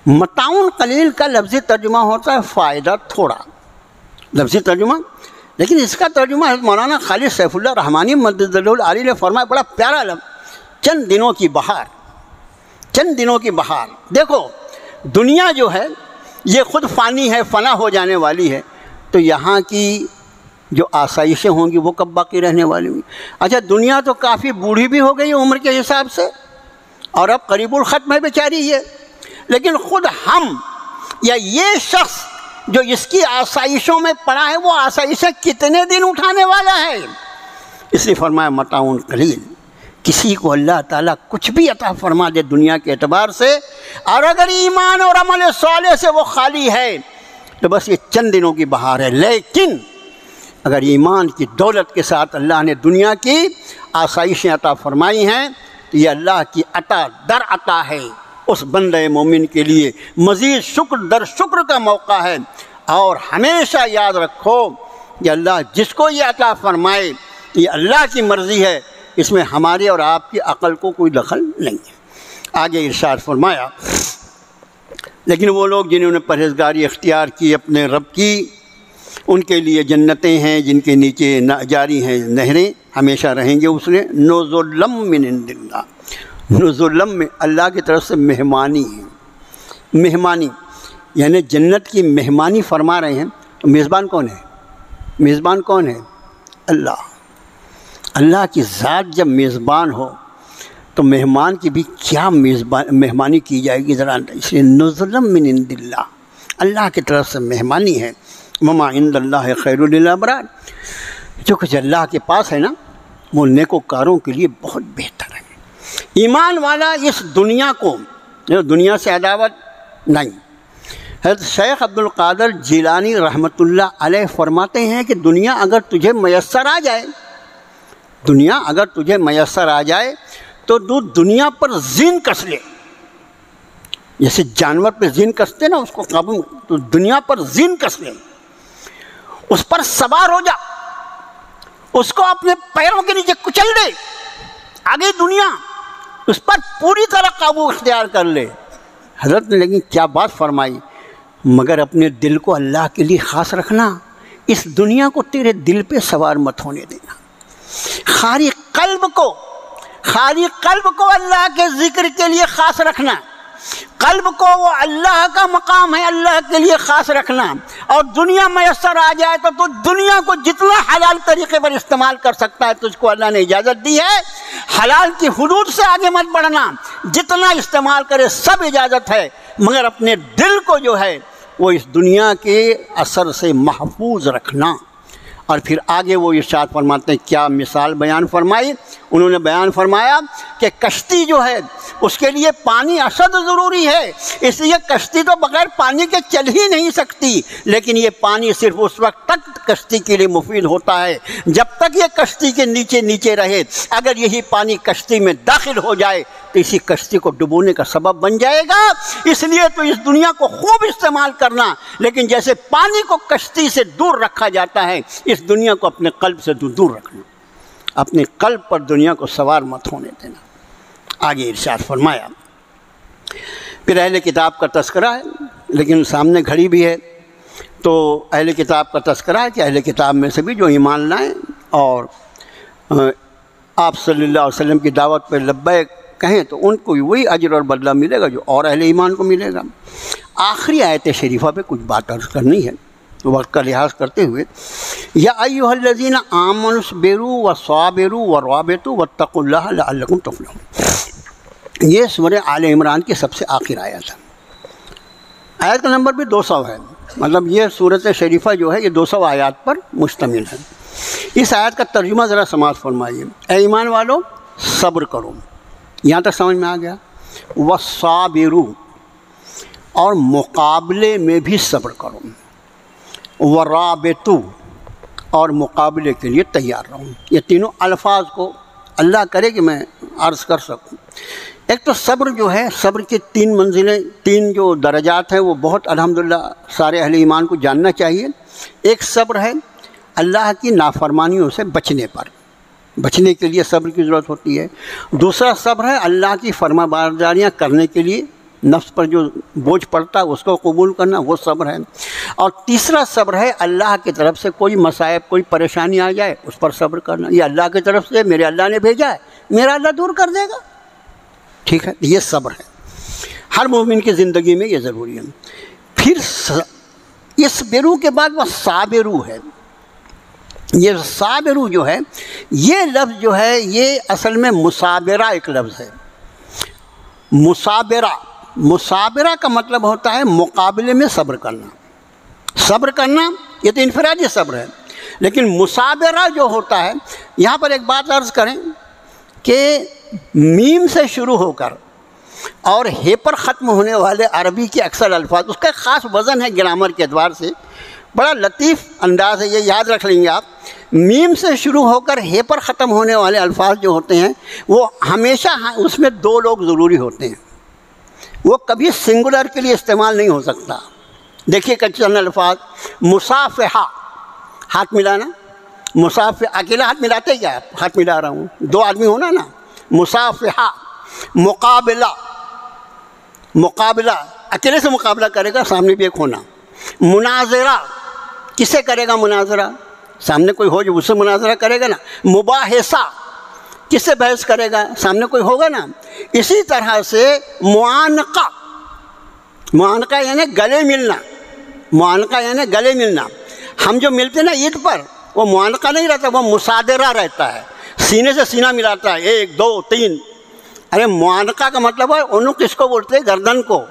متاع قلیل کا لفظی ترجمہ ہوتا ہے فائدہ تھوڑا، لفظی ترجمہ لیکن اس کا ترجمہ حضرت مولانا خالد سیف اللہ رحمانی مدد العالی نے فرمایا، بڑا پیارا لفظ، چند دنوں کی بہار، چند دنوں کی بہار۔ دیکھو دنیا جو ہے یہ خود فانی ہے، فنا ہو جانے والی ہے، تو یہاں کی جو آسائشیں ہوں گی وہ کب باقی رہنے والی ہوں گی؟ اچھا دنیا تو کافی بوڑھی بھی ہو گئی ہے عمر کے حساب سے، اور اب قریب الختم ہے بیچاری یہ، لیکن خود ہم یا یہ شخص جو اس کی آسائشوں میں پڑا ہے وہ آسائشیں کتنے دن اٹھانے والا ہے؟ اس لیے فرمایا متاع قلیل، کسی کو اللہ تعالیٰ کچھ بھی عطا فرما دے دنیا کے اعتبار سے، اور اگر ایمان اور عمل صالح سے وہ خالی ہے تو بس یہ چند دنوں کی بہار ہے۔ لیکن اگر ایمان کی دولت کے ساتھ اللہ نے دنیا کی آسائشیں عطا فرمائی ہیں تو یہ اللہ کی عطا در عطا ہے اس بندہ مومن کے لیے، مزید شکر در شکر کا موقع ہے۔ اور ہمیشہ یاد رکھو کہ اللہ جس کو یہ عطا فرمائے یہ اللہ کی مرضی ہے، اس میں ہمارے اور آپ کی عقل کو کوئی دخل نہیں ہے۔ آگے ارشاد فرمایا، لیکن وہ لوگ جنہوں نے پرہیزگاری اختیار کی اپنے رب کی، ان کے لیے جنتیں ہیں جن کے نیچے جاری ہیں نہریں، ہمیشہ رہیں گے اس نے۔ نزلم من عند اللہ، نزلم میں اللہ کی طرف سے مہمانی ہے، مہمانی یعنی جنت کی مہمانی فرما رہے ہیں۔ تو میزبان کون ہے؟ میزبان کون ہے؟ اللہ۔ اللہ کی ذات جب میزبان ہو تو مہمان کی بھی کیا مہمانی کی جائے گی ذرا، اس لیے نزلم من عند اللہ، اللہ کی طرف سے مہمانی ہے۔ وما عند اللہ خیر للابرار، جو کچھ اللہ کے پاس ہے نا وہ نیکوکاروں کے لیے بہت بہتر ہے۔ ایمان والا اس دنیا کو، دنیا سے عداوت نہیں۔ حضرت شیخ عبد القادر جیلانی رحمۃ اللہ علیہ فرماتے ہیں کہ دنیا اگر تجھے میسر آ جائے، دنیا اگر تجھے میسر آ جائے تو تو دنیا پر زین کس لے، جیسے جانور پہ زین کستے نا اس کو قابو، تو دنیا پر زین کس لے، اس پر سوار ہو جا، اس کو اپنے پیروں کے نیچے کچل دے، آگے دنیا اس پر پوری طرح قابو اختیار کر لے۔ حضرت نے لیکن کیا بات فرمائی، مگر اپنے دل کو اللہ کے لیے خاص رکھنا، اس دنیا کو تیرے دل پہ سوار مت ہونے دینا۔ خالی قلب کو اللہ کے ذکر کے لیے خاص رکھنا، قلب کو وہ اللہ کا مقام ہے اللہ کے لیے خاص رکھنا، اور دنیا میسر آ جائے تو دنیا کو جتنا حلال طریقے پر استعمال کر سکتا ہے تجھ کو اللہ نے اجازت دی ہے، حلال کی حدود سے آگے مت بڑھنا، جتنا استعمال کرے سب اجازت ہے، مگر اپنے دل کو جو ہے وہ اس دنیا کے اثر سے محفوظ رکھنا۔ اور پھر آگے وہ ارشاد فرماتے ہیں، کیا مثال بیان فرمائی، انہوں نے بیان فرمایا کہ کشتی جو ہے اس کے لیے پانی اشد ضروری ہے، اس لیے کشتی تو بغیر پانی کے چل ہی نہیں سکتی، لیکن یہ پانی صرف اس وقت تک کشتی کے لیے مفید ہوتا ہے جب تک یہ کشتی کے نیچے رہے، اگر یہی پانی کشتی میں داخل ہو جائے تو اسی کشتی کو ڈبونے کا سبب بن جائے گا۔ اس لیے تو اس دنیا کو خوب استعمال کرنا، لیکن جیسے پانی کو کشتی سے دور رکھا جاتا ہے اس دنیا کو اپنے قلب سے دور رکھنا، اپنے قلب پر دنیا کو سوار مت ہونے دینا۔ آگے ارشاد فرمایا، پھر اہل کتاب کا تذکرہ ہے، لیکن سامنے گھڑی بھی ہے، تو اہل کتاب کا تذکرہ ہے کہ اہل کتاب میں سے بھی جو ایمان لائیں اور آپ صلی اللہ علیہ وسلم کی دعوت پہ لبیک کہیں تو ان کو وہی اجر اور بدلہ ملے گا جو اور اہل ایمان کو ملے گا۔ آخری آیت شریفہ پہ کچھ بات عرض کرنی ہے وقت کا لحاظ کرتے ہوئے، یا ایھا الذین آمنوا اصبروا وصابروا ورابطوا واتقوا اللہ لعلکم تفلحون۔ یہ سورہ آل عمران کی سب سے آخر آیت ہے، آیت کا نمبر بھی 200 ہے، مطلب یہ سورۃ شریفہ جو ہے یہ 200 آیات پر مشتمل ہے۔ اس آیت کا ترجمہ ذرا سماعت فرمائیے، اے ایمان والو صبر کرو، یہاں تک سمجھ میں آ گیا، وصابروا اور مقابلے میں بھی صبر کرو، ورابطوا اور مقابلے کے لیے تیار رہوں۔ یہ تینوں الفاظ کو اللہ کرے کہ میں عرض کر سکوں۔ ایک تو صبر جو ہے، صبر کی 3 منزلیں، 3 جو درجات ہیں وہ بہت الحمدللہ سارے اہل ایمان کو جاننا چاہیے۔ ایک صبر ہے اللہ کی نافرمانیوں سے بچنے پر، بچنے کے لیے صبر کی ضرورت ہوتی ہے۔ دوسرا صبر ہے اللہ کی فرما برداریاں کرنے کے لیے نفس پر جو بوجھ پڑتا ہے اس کو قبول کرنا، وہ صبر ہے۔ اور تیسرا صبر ہے اللہ کی طرف سے کوئی مصائب، کوئی پریشانی آ جائے اس پر صبر کرنا، یہ اللہ کی طرف سے میرے اللہ نے بھیجا ہے، میرا اللہ دور کر دے گا، ٹھیک ہے، یہ صبر ہے۔ ہر مومن کی زندگی میں یہ ضروری ہے۔ پھر اس برو کے بعد وہ صابرو ہے۔ یہ صابرو جو ہے، یہ لفظ جو ہے یہ اصل میں مصابرہ ایک لفظ ہے۔ مصابرہ کا مطلب ہوتا ہے مقابلے میں صبر کرنا۔ صبر کرنا یہ تو انفرادی صبر ہے، لیکن مصابرہ جو ہوتا ہے، یہاں پر ایک بات عرض کریں کہ میم سے شروع ہو کر اور ہے پر ختم ہونے والے عربی کے اکثر الفاظ، اس کا ایک خاص وزن ہے گرامر کے اعتبار سے، بڑا لطیف انداز ہے، یہ یاد رکھ لیں گے آپ۔ میم سے شروع ہو کر ہے پر ختم ہونے والے الفاظ جو ہوتے ہیں وہ ہمیشہ اس میں دو لوگ ضروری ہوتے ہیں، وہ کبھی سنگولر کے لیے استعمال نہیں ہو سکتا۔ دیکھیے چند الفاظ، مصافحہ، ہاتھ ملانا، اکیلا ہاتھ ملاتے کیا؟ ہاتھ ملا رہا ہوں، دو آدمی ہونا نا، مصافحہ۔ مقابلہ، اکیلے سے مقابلہ کرے گا، سامنے بھی ایک ہونا۔ مناظرہ، کسے کرے گا مناظرہ؟ سامنے کوئی ہو جو اس سے مناظرہ کرے گا نا۔ مباحثہ، کس سے بحث کرے گا؟ سامنے کوئی ہوگا نا۔ اسی طرح سے معانقہ یعنی گلے ملنا، یعنی گلے ملنا۔ ہم جو ملتے ہیں نا عید پر، وہ معانقہ نہیں رہتا، وہ مصادرہ رہتا ہے، سینے سے سینہ ملاتا ہے، 1 2 3۔ ارے معانقہ کا مطلب ہے عنق، کس کو بولتے ہیں؟ گردن کو۔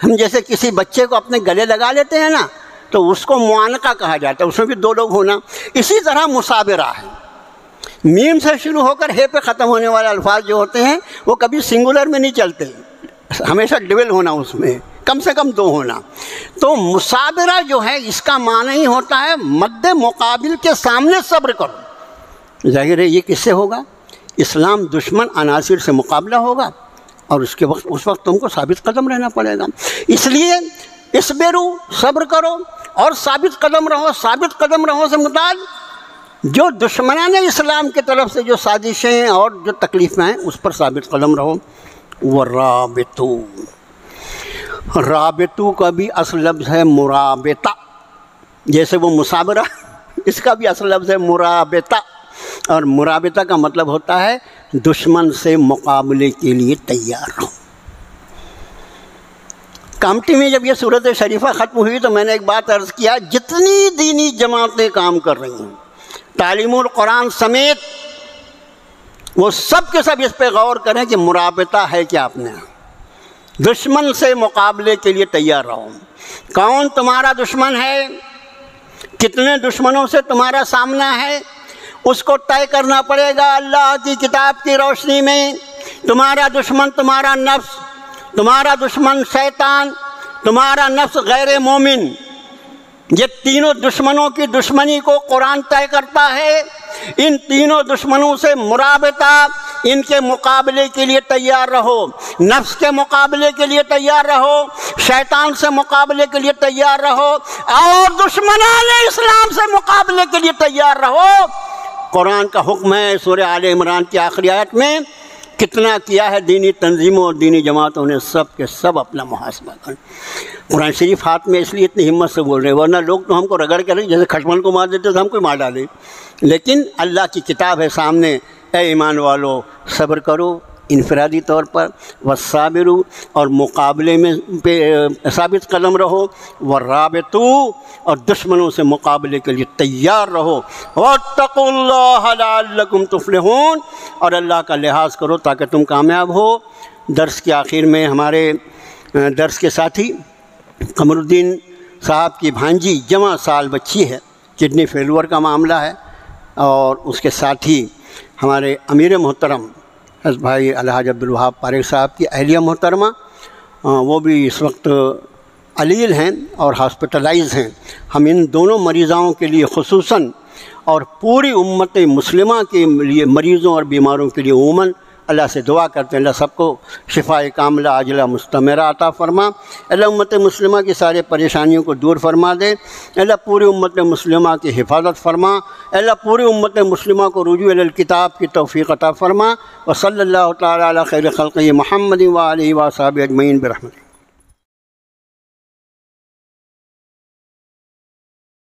ہم جیسے کسی بچے کو اپنے گلے لگا لیتے ہیں نا، تو اس کو معانقہ کہا جاتا ہے، اس میں بھی دو لوگ ہونا۔ اسی طرح مصابرہ ہے، میم سے شروع ہو کر ہے پہ ختم ہونے والے الفاظ جو ہوتے ہیں وہ کبھی سنگولر میں نہیں چلتے، ہمیشہ ڈبل ہونا، اس میں کم سے کم 2 ہونا۔ تو مصابرہ جو ہے اس کا معنی ہی ہوتا ہے مد مقابل کے سامنے صبر کرو۔ ظاہر ہے یہ کس سے ہوگا؟ اسلام دشمن عناصر سے مقابلہ ہوگا، اور اس وقت تم کو ثابت قدم رہنا پڑے گا۔ اس لیے اصبرو، صبر کرو، اور ثابت قدم رہو۔ ثابت قدم رہو سے مراد جو دشمنان اسلام کی طرف سے جو سازشیں اور جو تکلیفیں ہیں اس پر ثابت قدم رہو۔ ورابطو، رابطو کا بھی اصل لفظ ہے مرابطہ، جیسے وہ مصابرہ، اس کا بھی اصل لفظ ہے مرابطہ، اور مرابطہ کا مطلب ہوتا ہے دشمن سے مقابلے کے لیے تیار رہو۔ کامٹی میں جب یہ صورت شریفہ ختم ہوئی تو میں نے ایک بات عرض کیا، جتنی دینی جماعتیں کام کر رہی ہیں تعلیم القرآن سمیت، وہ سب کے سب اس پہ غور کریں کہ مرابطہ ہے کیا اپنے یہاں۔ دشمن سے مقابلے کے لیے تیار رہو۔ کون تمہارا دشمن ہے، کتنے دشمنوں سے تمہارا سامنا ہے، اس کو طے کرنا پڑے گا اللہ کی کتاب کی روشنی میں۔ تمہارا دشمن تمہارا نفس، تمہارا دشمن شیطان، تمہارا نفس غیر مومن، یہ تینوں دشمنوں کی دشمنی کو قرآن طے کرتا ہے۔ ان تینوں دشمنوں سے مرابطہ، ان کے مقابلے کے لیے تیار رہو۔ نفس کے مقابلے کے لیے تیار رہو، شیطان سے مقابلے کے لیے تیار رہو، اور دشمنان اسلام سے مقابلے کے لیے تیار رہو۔ قرآن کا حکم ہے سورہ آل عمران کی آخری آیت میں، کتنا کیا ہے دینی تنظیموں اور دینی جماعتوں نے، سب کے سب اپنا محاسبہ کریں۔ قرآن شریف ہاتھ میں اس لیے اتنی ہمت سے بول رہے ہیں، ورنہ لوگ تو ہم کو رگڑ کریں، جیسے کھٹمل کو مار دیتے تو ہم کو مار ڈالیں، لیکن اللہ کی کتاب ہے سامنے۔ اے ایمان والو، صبر کرو انفرادی طور پر، والصابرو، اور مقابلے میں پہ ثابت قدم رہو، والرابطو، اور دشمنوں سے مقابلے کے لیے تیار رہو، واتقوا اللہ لعلکم تفلحون، اور اللہ کا لحاظ کرو تاکہ تم کامیاب ہو۔ درس کے آخر میں ہمارے درس کے ساتھی قمر الدین صاحب کی بھانجی جمع سال بچی ہے، کڈنی فیلور کا معاملہ ہے، اور اس کے ساتھ ہی ہمارے امیر محترم حضرت بھائی الحاج عبدالوہاب پاریک صاحب کی اہلیہ محترمہ، وہ بھی اس وقت علیل ہیں اور ہاسپٹلائز ہیں۔ ہم ان دونوں مریضاؤں کے لیے خصوصاً اور پوری امت مسلمہ کے لیے، مریضوں اور بیماروں کے لیے عموماً اللہ سے دعا کرتے ہیں، اللہ سب کو شفاء کاملہ عاجلہ مستمرہ عطا فرما۔ اللہ امت مسلمہ کی سارے پریشانیوں کو دور فرما دے۔ اللہ پوری امت مسلمہ کی حفاظت فرما۔ اللہ پوری امت مسلمہ کو رجوع الی الکتاب کی توفیق عطا فرما۔ وصلی اللہ تعالی علی خیر خلقہ محمد وآلہ وصحبہ اجمعین برحمتہ۔